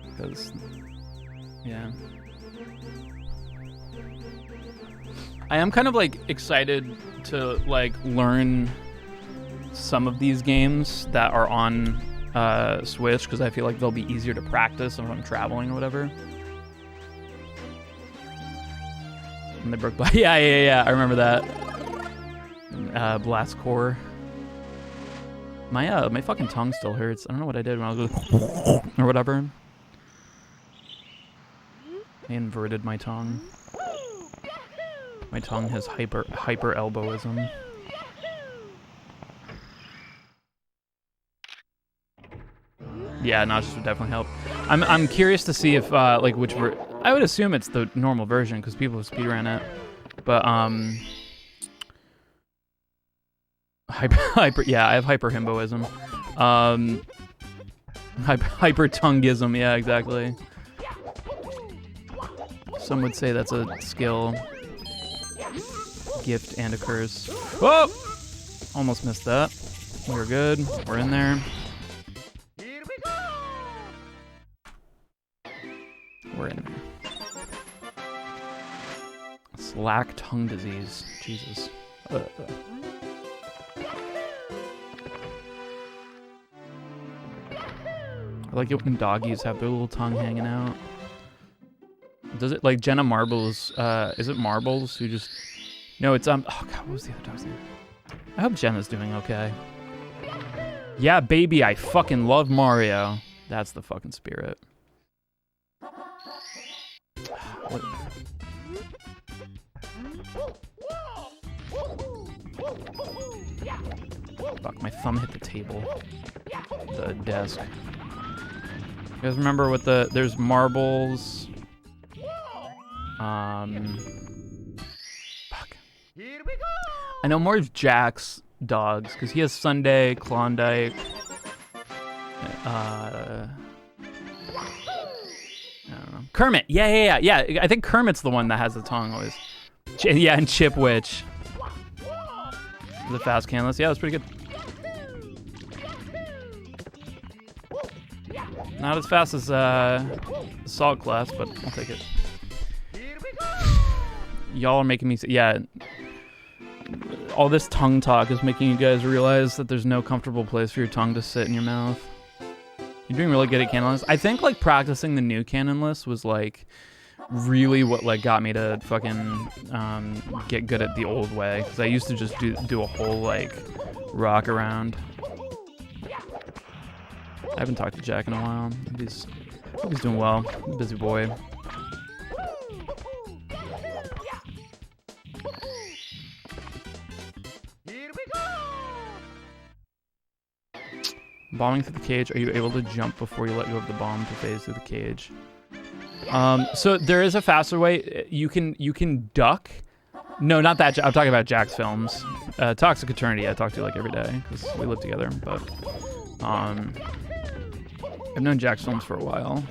Because, yeah. I am kind of like excited to like learn some of these games that are on Switch, because I feel like they'll be easier to practice if I'm traveling or whatever. And they broke by. Yeah. I remember that. Blast Core. My fucking tongue still hurts. I don't know what I did when I was or whatever. I inverted my tongue. My tongue has hyper elbowism. Yeah, nachos would definitely help. I'm curious to see if like which I would assume it's the normal version because people have speedrun it, but hyper yeah, I have hyper himboism, hyper tongueism. Yeah, exactly. Some would say that's a skill, gift, and a curse. Whoa! Almost missed that. We're good. We're in there. Here we go. We're in there. Slack tongue disease. Jesus. like it when doggies have their little tongue hanging out. Does it like Jenna Marbles? Is it Marbles who just? No, it's oh god, what was the other dog's name? I hope Jenna's doing okay. Yeah, baby, I fucking love Mario. That's the fucking spirit. What? Fuck, my thumb hit the table. The desk. You guys remember what there's marbles. Fuck. Here we go. I know more of Jack's dogs, because he has Sunday, Klondike. I don't know. Kermit! Yeah. I think Kermit's the one that has the tongue always. Yeah, and Chip Witch. The fast canless. Yeah, that's pretty good. Not as fast as Salt Class, but I'll take it. Y'all are making me... Yeah. All this tongue talk is making you guys realize that there's no comfortable place for your tongue to sit in your mouth. You're doing really good at canon lists. I think like practicing the new canon list was like really what like got me to fucking get good at the old way. Because I used to just do a whole like rock around. I haven't talked to Jack in a while. He's doing well. Busy boy. Bombing through the cage. Are you able to jump before you let go of the bomb to phase through the cage? So there is a faster way. You can duck. No, not that. I'm talking about Jack's films. Toxic Eternity I talk to like every day because we live together. But I've known Jack's films for a while.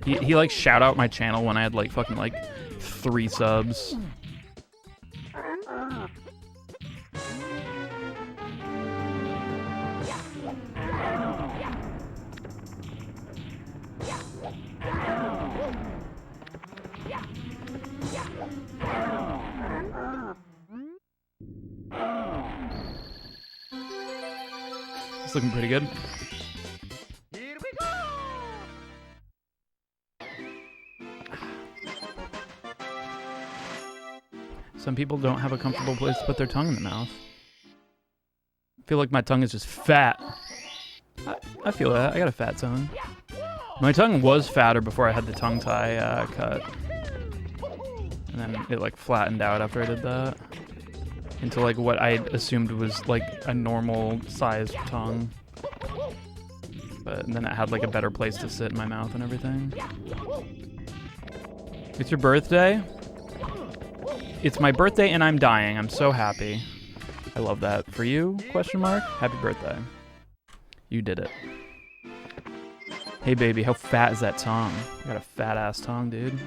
He like shout out my channel when I had like fucking like 3 subs. It's looking pretty good. Here we go. Some people don't have a comfortable place to put their tongue in the mouth. I feel like my tongue is just fat. I feel that. I got a fat tongue. My tongue was fatter before I had the tongue tie cut. And then it like flattened out after I did that. Into like what I assumed was like a normal sized tongue. But then it had like a better place to sit in my mouth and everything. It's your birthday? It's my birthday and I'm dying. I'm so happy. I love that. For you? Question mark? Happy birthday. You did it. Hey baby, how fat is that tongue? I got a fat ass tongue, dude.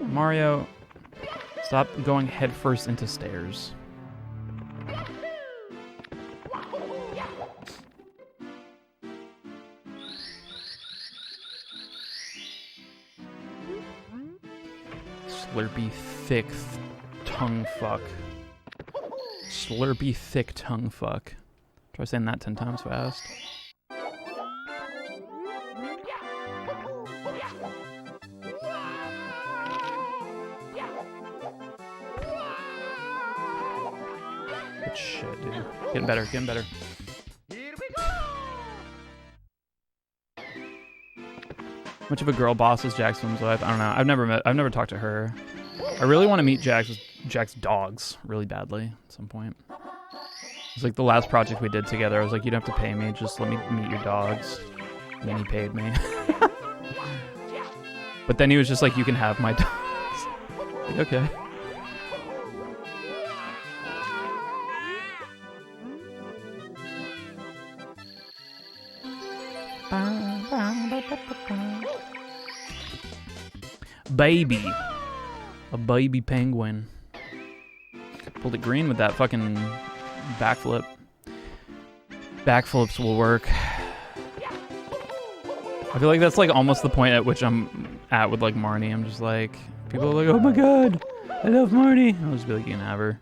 Mario, stop going headfirst into stairs. Slurpy, thick tongue fuck. Slurpy, thick tongue fuck. Try saying that 10 times fast. Good shit, dude. Getting better, getting better. Here we go. Much of a girl boss is Jack's film's wife? I don't know. I've never talked to her. I really want to meet Jack's dogs really badly at some point. It's like the last project we did together. I was like, you don't have to pay me, just let me meet your dogs. And then he paid me. But then he was just like, you can have my dogs. Like, okay. Baby. A baby penguin. Pulled it green with that fucking backflip. Backflips will work. I feel like that's like almost the point at which I'm at with like Marnie. I'm just like, people are like, oh my god, I love Marnie. I'll just be like, you can have her.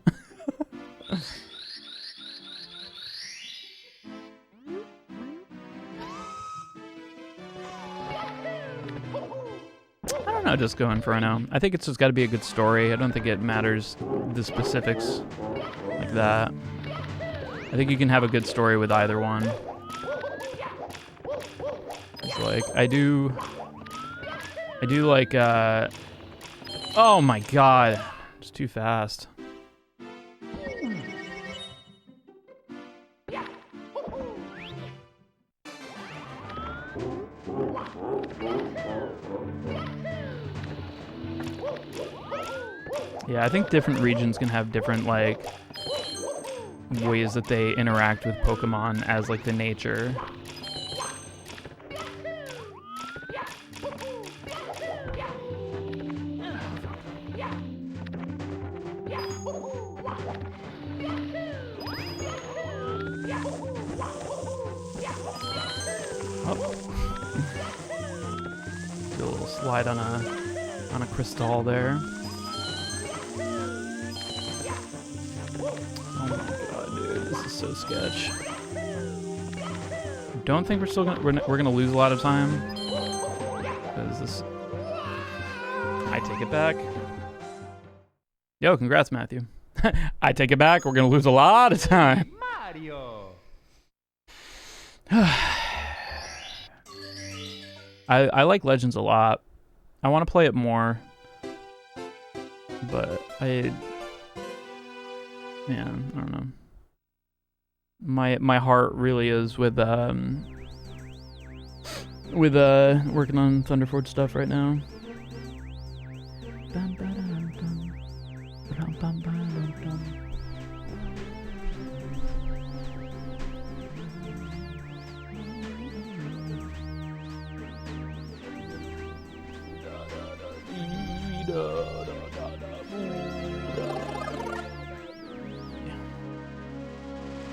just go Inferno. I think it's just got to be a good story. I don't think it matters the specifics like that. I think you can have a good story with either one. It's like I do like oh my god, it's too fast. Yeah, I think different regions can have different, like, ways that they interact with Pokemon as, like, the nature. Oh. Do a little slide on a crystal there. So sketch. Don't think we're gonna lose a lot of time because this. I take it back. Yo, congrats, Matthew. I take it back. We're gonna lose a lot of time. Mario. I like Legends a lot. I want to play it more, but I don't know. My heart really is with working on Thunderforge stuff right now.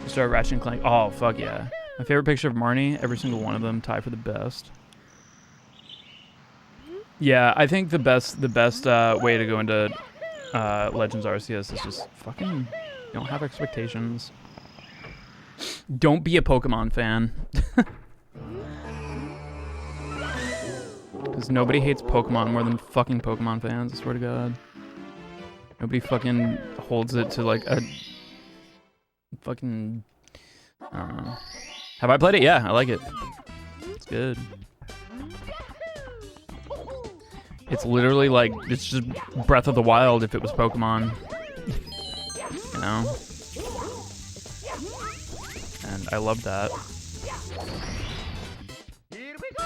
Start Ratchet and Clank. Oh fuck yeah! My favorite picture of Marnie. Every single one of them tie for the best. Yeah, I think the best way to go into Legends Arceus is just fucking don't have expectations. Don't be a Pokemon fan. Because nobody hates Pokemon more than fucking Pokemon fans. I swear to God. Nobody fucking holds it to like a fucking, I don't know. Have I played it? Yeah, I like it. It's good. It's literally like, it's just Breath of the Wild if it was Pokemon. You know? And I love that. Here we go.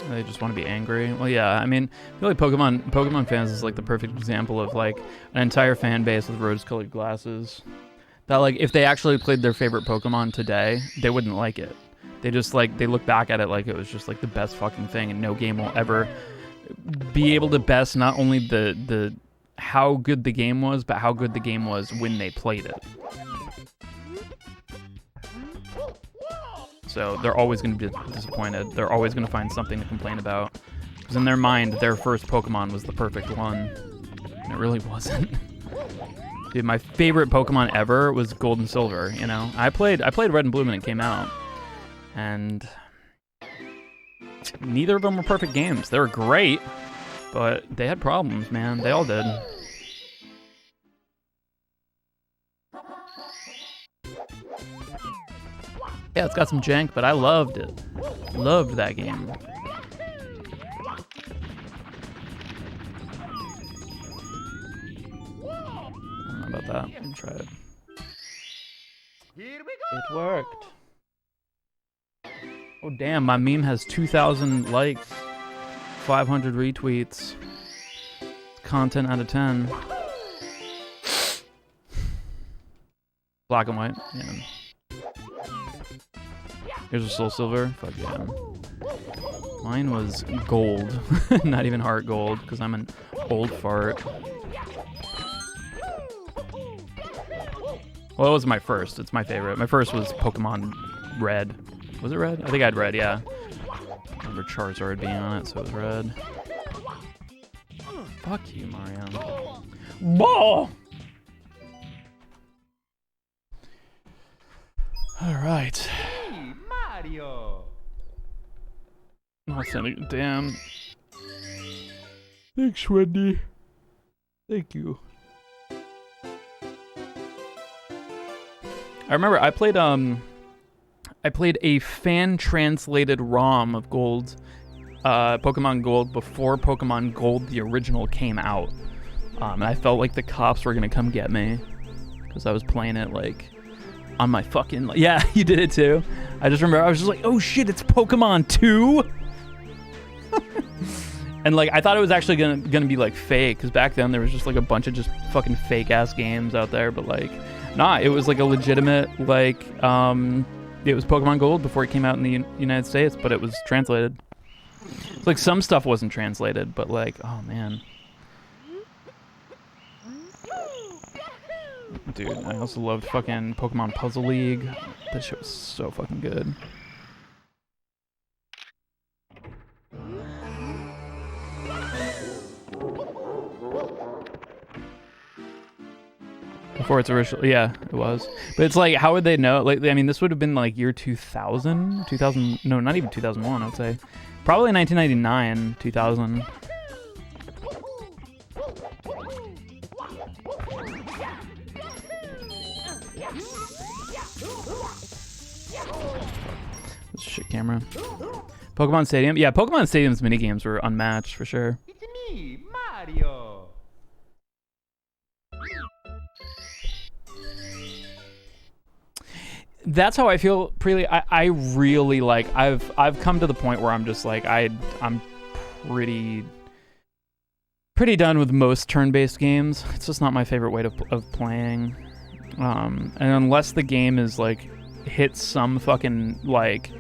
They just want to be angry. Well, yeah, I mean, I feel like Pokemon fans is like the perfect example of like an entire fan base with rose-colored glasses. That like, if they actually played their favorite Pokemon today, they wouldn't like it. They just like, they look back at it like it was just like the best fucking thing, and no game will ever be able to best not only the how good the game was, but how good the game was when they played it. So they're always going to be disappointed. They're always going to find something to complain about. Because in their mind, their first Pokemon was the perfect one. And it really wasn't. Dude, my favorite Pokemon ever was Gold and Silver, you know? I played Red and Blue when it came out. And neither of them were perfect games. They were great, but they had problems, man. They all did. Yeah, it's got some jank, but I loved it. Loved that game. I don't know about that. Let me try it. Here we go. It worked. Oh damn, my meme has 2,000 likes, 500 retweets. Content out of 10. Black and white, yeah. Here's a Soul Silver. Fuck yeah. Mine was gold. Not even heart gold, because I'm an old fart. Well, it was my first. It's my favorite. My first was Pokemon Red. Was it Red? I think I had Red, yeah. I remember Charizard being on it, so it was Red. Fuck you, Mario. Ball! All right. Hey, Mario. Not sending. Damn. Thanks, Wendy. Thank you. I remember I played a fan translated ROM of Gold, Pokemon Gold before Pokemon Gold the original came out. And I felt like the cops were gonna come get me because I was playing it like on my fucking yeah. You did it too. I just remember I was just like, oh shit, it's Pokemon 2. And like I thought it was actually gonna be like fake because back then there was just like a bunch of just fucking fake ass games out there, but like nah, it was like a legitimate like it was Pokemon Gold before it came out in the United States, but it was translated. It's like some stuff wasn't translated, but like oh man. Dude, I also loved fucking Pokemon Puzzle League. That shit was so fucking good. Before its original, yeah, it was. But it's like, how would they know? Like, I mean, this would have been like year 2000, no, not even 2001, I'd say. Probably 1999, 2000. This shit camera. Pokemon Stadium? Yeah, Pokemon Stadium's minigames were unmatched for sure. It's me, Mario. That's how I feel. I really like. I've come to the point where I'm just like I'm pretty done with most turn-based games. It's just not my favorite way of playing. And unless the game is like hits some fucking like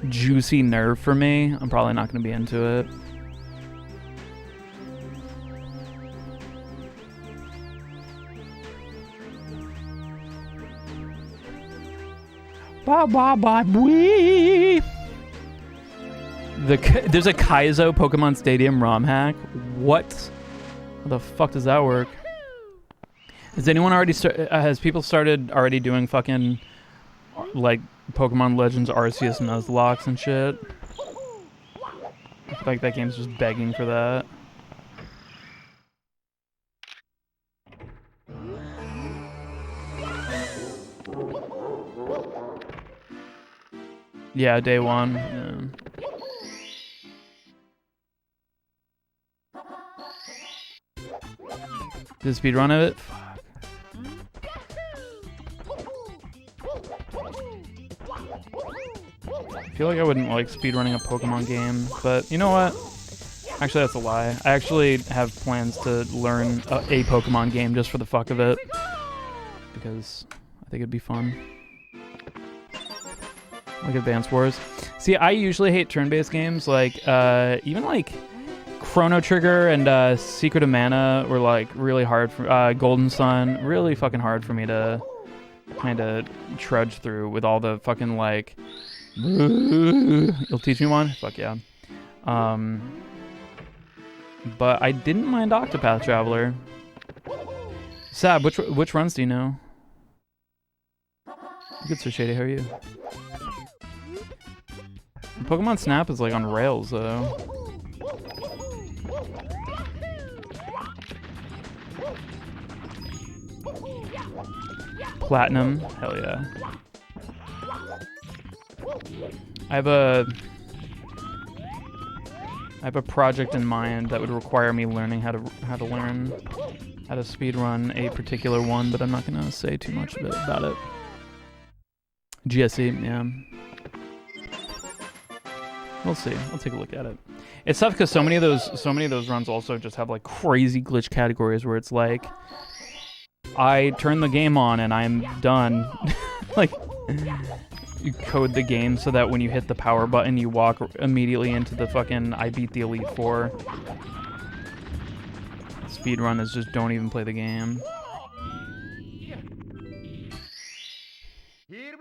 juicy nerve for me, I'm probably not going to be into it. Ba ba ba bwee. There's a Kaizo Pokemon Stadium ROM hack. What? How the fuck does that work? Has anyone already has people started already doing fucking like Pokemon Legends Arceus Nuzlocke and shit? I feel like that game's just begging for that. Yeah, day one. Yeah. Did speedrun of it? Fuck. I feel like I wouldn't like speedrunning a Pokemon game, but you know what? Actually, that's a lie. I actually have plans to learn a Pokemon game just for the fuck of it, because I think it'd be fun. Like Advance Wars. See, I usually hate turn-based games, like even like Chrono Trigger and Secret of Mana were like really hard for Golden Sun, really fucking hard for me to kind of trudge through with all the fucking like you'll teach me one? Fuck yeah. But I didn't mind Octopath Traveler. Sab, which runs do you know? Good, Sir Shady, how are you? Pokemon Snap is like on rails though. Platinum, hell yeah. I have a project in mind that would require me learning how to speedrun a particular one, but I'm not gonna say too much about it. GSE, yeah. We'll see. I'll take a look at it. It's tough because so many of those runs also just have like crazy glitch categories where it's like, I turn the game on and I'm done. Like, you code the game so that when you hit the power button, you walk immediately into the fucking I beat the Elite Four. Speedrun is just don't even play the game. Here we go.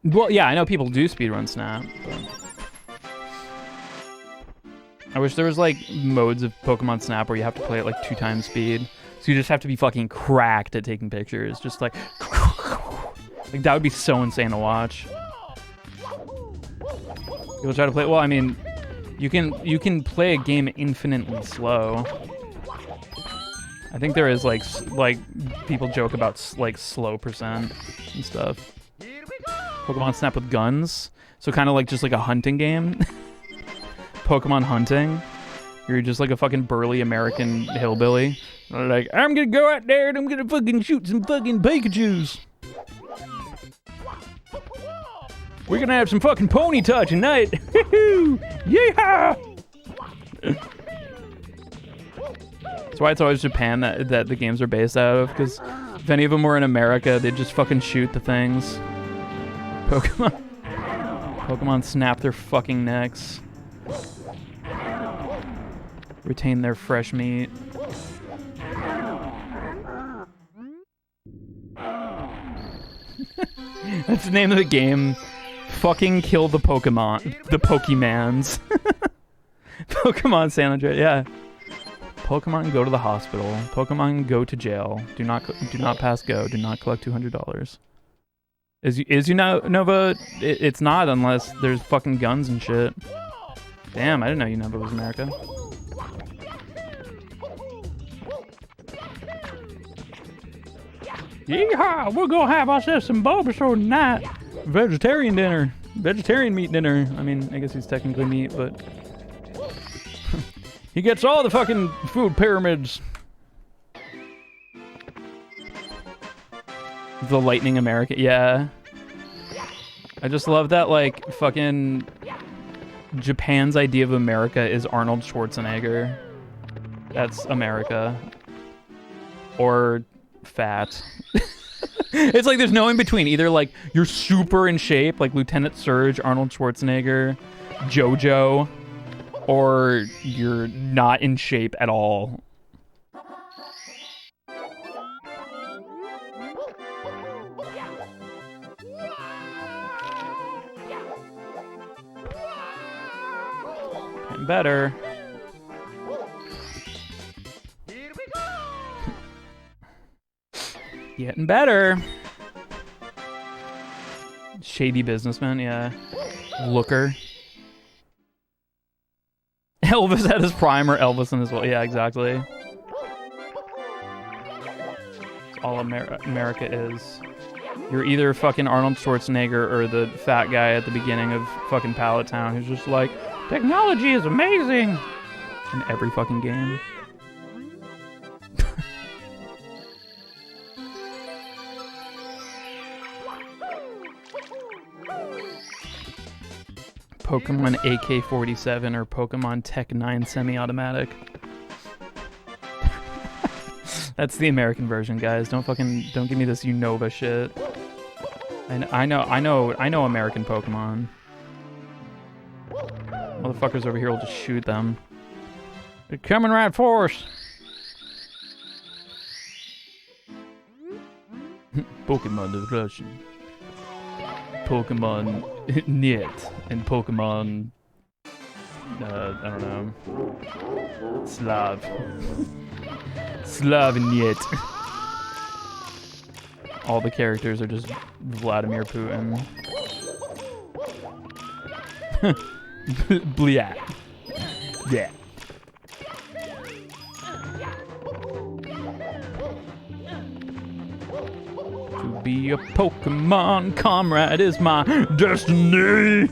Well, yeah, I know people do speedrun Snap, but I wish there was like modes of Pokemon Snap where you have to play at like 2 times speed. So you just have to be fucking cracked at taking pictures. Just like Like, that would be so insane to watch. People try to play. Well, I mean, you can play a game infinitely slow. I think there is like people joke about like slow percent and stuff. Pokemon Snap with guns, so kind of like just like a hunting game. Pokemon hunting. You're just like a fucking burly American hillbilly. Like, I'm gonna go out there and I'm gonna fucking shoot some fucking Pikachus. We're gonna have some fucking Ponyta tonight. Yeehaw! That's why it's always Japan that the games are based out of, because if any of them were in America, they'd just fucking shoot the things. Pokemon snap their fucking necks. Retain their fresh meat. That's the name of the game. Fucking kill the Pokemon. The Pokemans. Pokemon San Andreas, yeah. Pokemon go to the hospital. Pokemon go to jail. Do not pass go. Do not collect $200. Is Unova? It's not unless there's fucking guns and shit. Damn, I didn't know Unova was America. Yeehaw! We're gonna have ourselves some Bulbasaur tonight. Vegetarian dinner. Vegetarian meat dinner. I mean, I guess he's technically meat, but... he gets all the fucking food pyramids. The Lightning America. Yeah. I just love that, like, fucking... Japan's idea of America is Arnold Schwarzenegger. That's America. Or... fat. It's like there's no in between. Either like you're super in shape, like Lieutenant Surge, Arnold Schwarzenegger, JoJo, or you're not in shape at all. Getting better. Getting better. Shady businessman, yeah. Looker. Elvis at his prime, or Elvis in his... well, yeah, exactly. That's all America is. You're either fucking Arnold Schwarzenegger or the fat guy at the beginning of fucking Pallet Town who's just like, technology is amazing! In every fucking game. Pokemon AK-47 or Pokemon Tech 9 semi-automatic. That's the American version, guys. Don't give me this Unova shit. And I know American Pokemon. Motherfuckers over here will just shoot them. They're coming right for us. Pokemon Destruction. Pokemon Niet and Pokemon I don't know, Slav and Niet. All the characters are just Vladimir Putin. Bliat. Yeah. To be a Pokemon comrade is my destiny.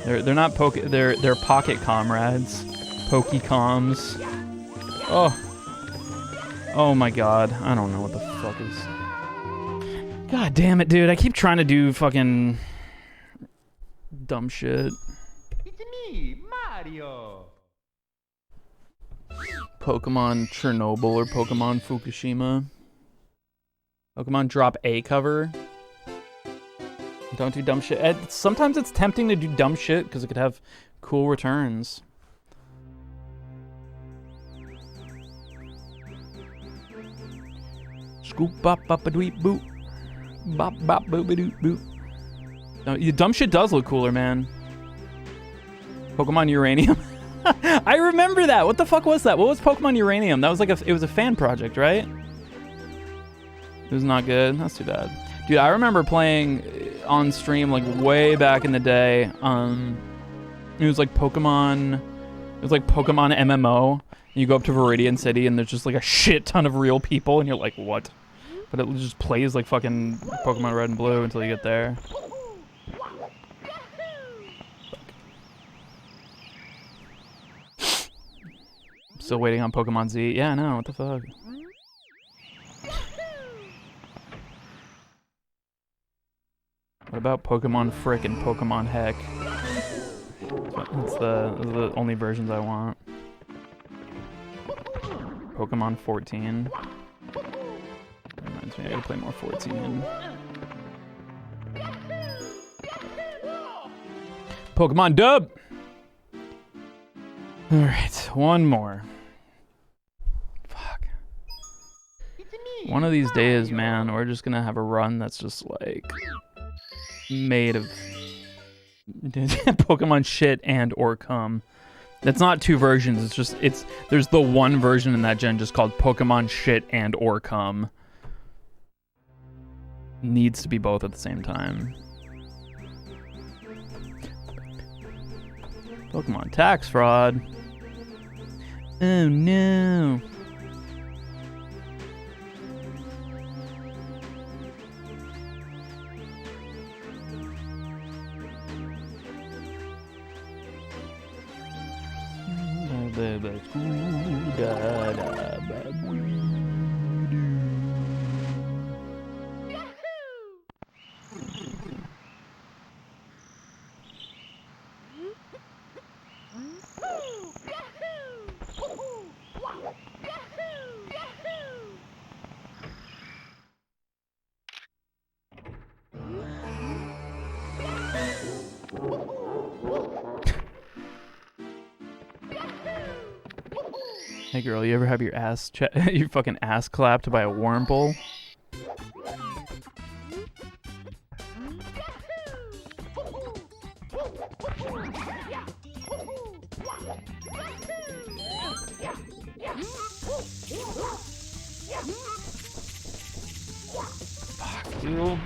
They're not they're pocket comrades. Pokecoms. Oh my god. I don't know what the fuck is. God damn it, dude. I keep trying to do fucking dumb shit. It's me, Mario. Pokemon Chernobyl or Pokemon Fukushima. Pokemon drop a cover. Don't do dumb shit. Sometimes it's tempting to do dumb shit because it could have cool returns. Scoop bop bop a dweep boop. Bop bop boop a doop boop. No, dumb shit does look cooler, man. Pokemon Uranium. I remember that. What the fuck was that? What was Pokemon Uranium? That was like it was a fan project, right? It was not good. That's too bad. Dude, I remember playing on stream like way back in the day. It was like Pokemon. It was like Pokemon MMO. You go up to Viridian City and there's just like a shit ton of real people and you're like, what? But it just plays like fucking Pokemon Red and Blue until you get there. Still waiting on Pokemon Z. Yeah, I know. What the fuck? What about Pokemon Frick and Pokemon Heck? That's the only versions I want. Pokemon 14. Reminds me, I gotta play more 14. Pokemon Dub! Alright, one more. Fuck. One of these days, man, we're just gonna have a run that's just like made of Pokemon shit and or cum. That's not two versions, it's just there's the one version in that gen just called Pokemon shit and or cum. Needs to be both at the same time. Pokemon tax fraud. Oh no. Hey girl, you ever have your your fucking ass clapped by a Wurmple? Fuck you.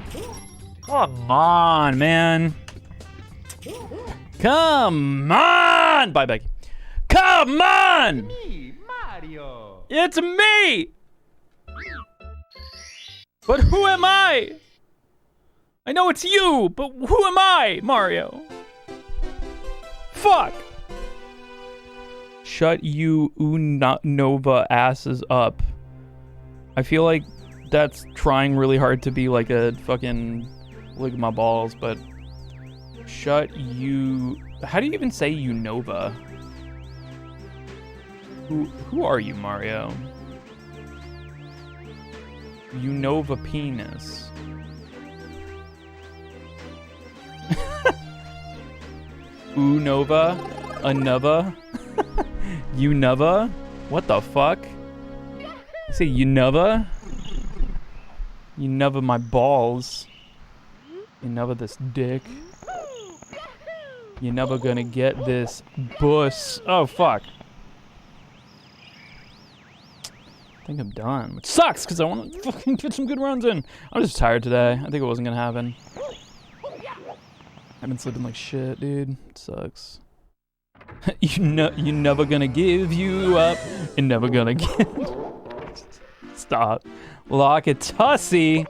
Come on, man. Come on! Bye, Becky. Come on! It's me! But who am I? I know it's you, but who am I, Mario? Fuck! Shut you Unova asses up. I feel like that's trying really hard to be like a fucking lick my balls, but shut you... How do you even say Unova? Who are you, Mario? Unova penis. Unova? Unova? Unova? What the fuck? You say Unova? Unova my balls. Unova this dick. You're never gonna get this bus. Oh fuck. I think I'm done, which sucks because I want to fucking get some good runs in. I'm just tired today. I think it wasn't gonna happen. I've been sleeping like shit, dude. It sucks. You never gonna give you up. You're never gonna get. Stop. Lock it, Tussie.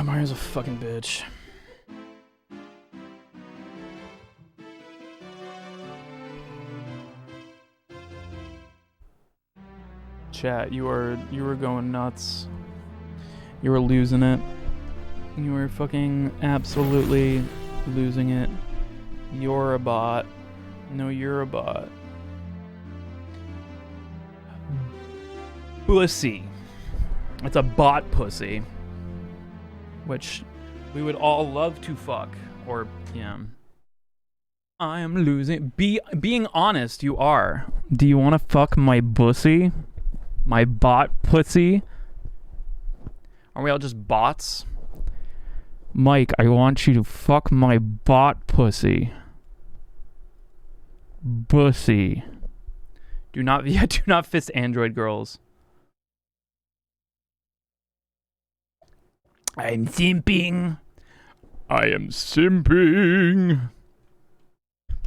Mario's a fucking bitch. Chat, you were going nuts. You were losing it. You were fucking absolutely losing it. You're a bot. No, you're a bot. Pussy. It's a bot pussy. Which we would all love to fuck. Or, yeah. I am losing. Being honest, you are. Do you want to fuck my pussy? My bot pussy. Are we all just bots? Mike, I want you to fuck my bot pussy. Bussy. Do not fist Android girls. I'm simping. I am simping.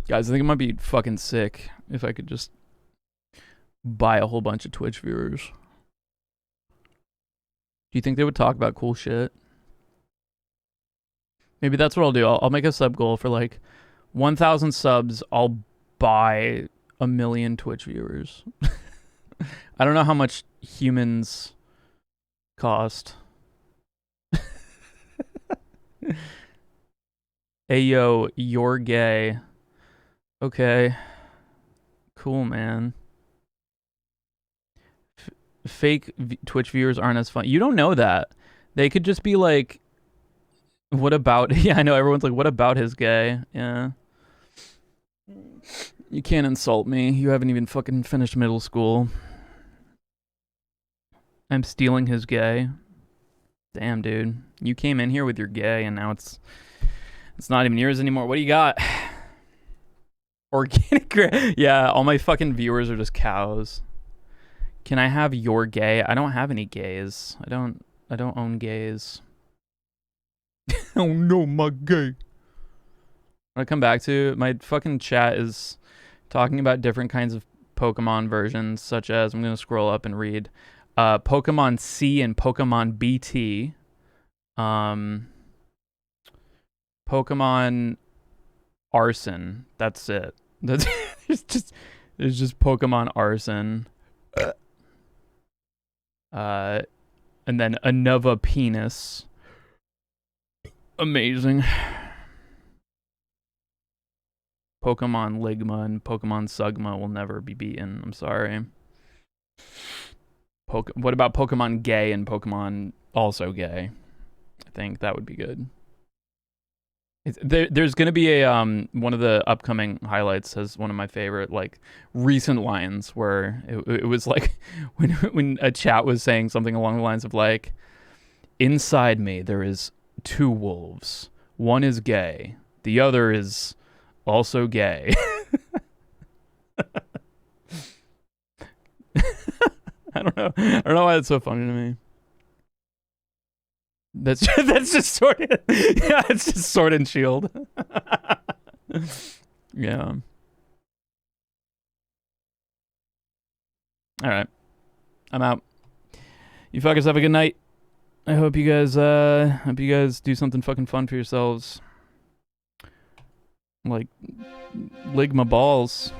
Guys, I think it might be fucking sick if I could just buy a whole bunch of Twitch viewers. Do you think they would talk about cool shit? Maybe that's what I'll do. I'll make a sub goal for like 1,000 subs. I'll buy 1,000,000 Twitch viewers. I don't know how much humans cost. Hey, yo, you're gay. Okay. Cool, man. Fake Twitch viewers aren't as fun. You don't know that. They could just be like, what about... Yeah, I know. Everyone's like, what about his gay? Yeah. You can't insult me. You haven't even fucking finished middle school. I'm stealing his gay. Damn, dude. You came in here with your gay, and now it's not even yours anymore. What do you got? Organic... Yeah, all my fucking viewers are just cows. Can I have your gay? I don't have any gays. I don't own gays. Oh no, my gay. When I come back to my fucking chat is talking about different kinds of Pokemon versions, such as, I'm gonna scroll up and read, Pokemon C and Pokemon BT, Pokemon Arson. That's it. That's there's just Pokemon Arson. And then Anova Penis. Amazing. Pokemon Ligma and Pokemon Sugma will never be beaten. I'm sorry. What about Pokemon Gay and Pokemon Also Gay? I think that would be good. There's gonna be a one of the upcoming highlights has one of my favorite like recent lines where it was like when a chat was saying something along the lines of like, inside me there is 2 wolves. One is gay. The other is also gay. I don't know why that's so funny to me. That's just Sword. Yeah, it's just Sword and Shield. Yeah. All right, I'm out. You fuckers have a good night. I hope you guys do something fucking fun for yourselves. Like Ligma balls.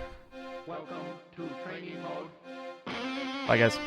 Welcome to training mode. Bye guys.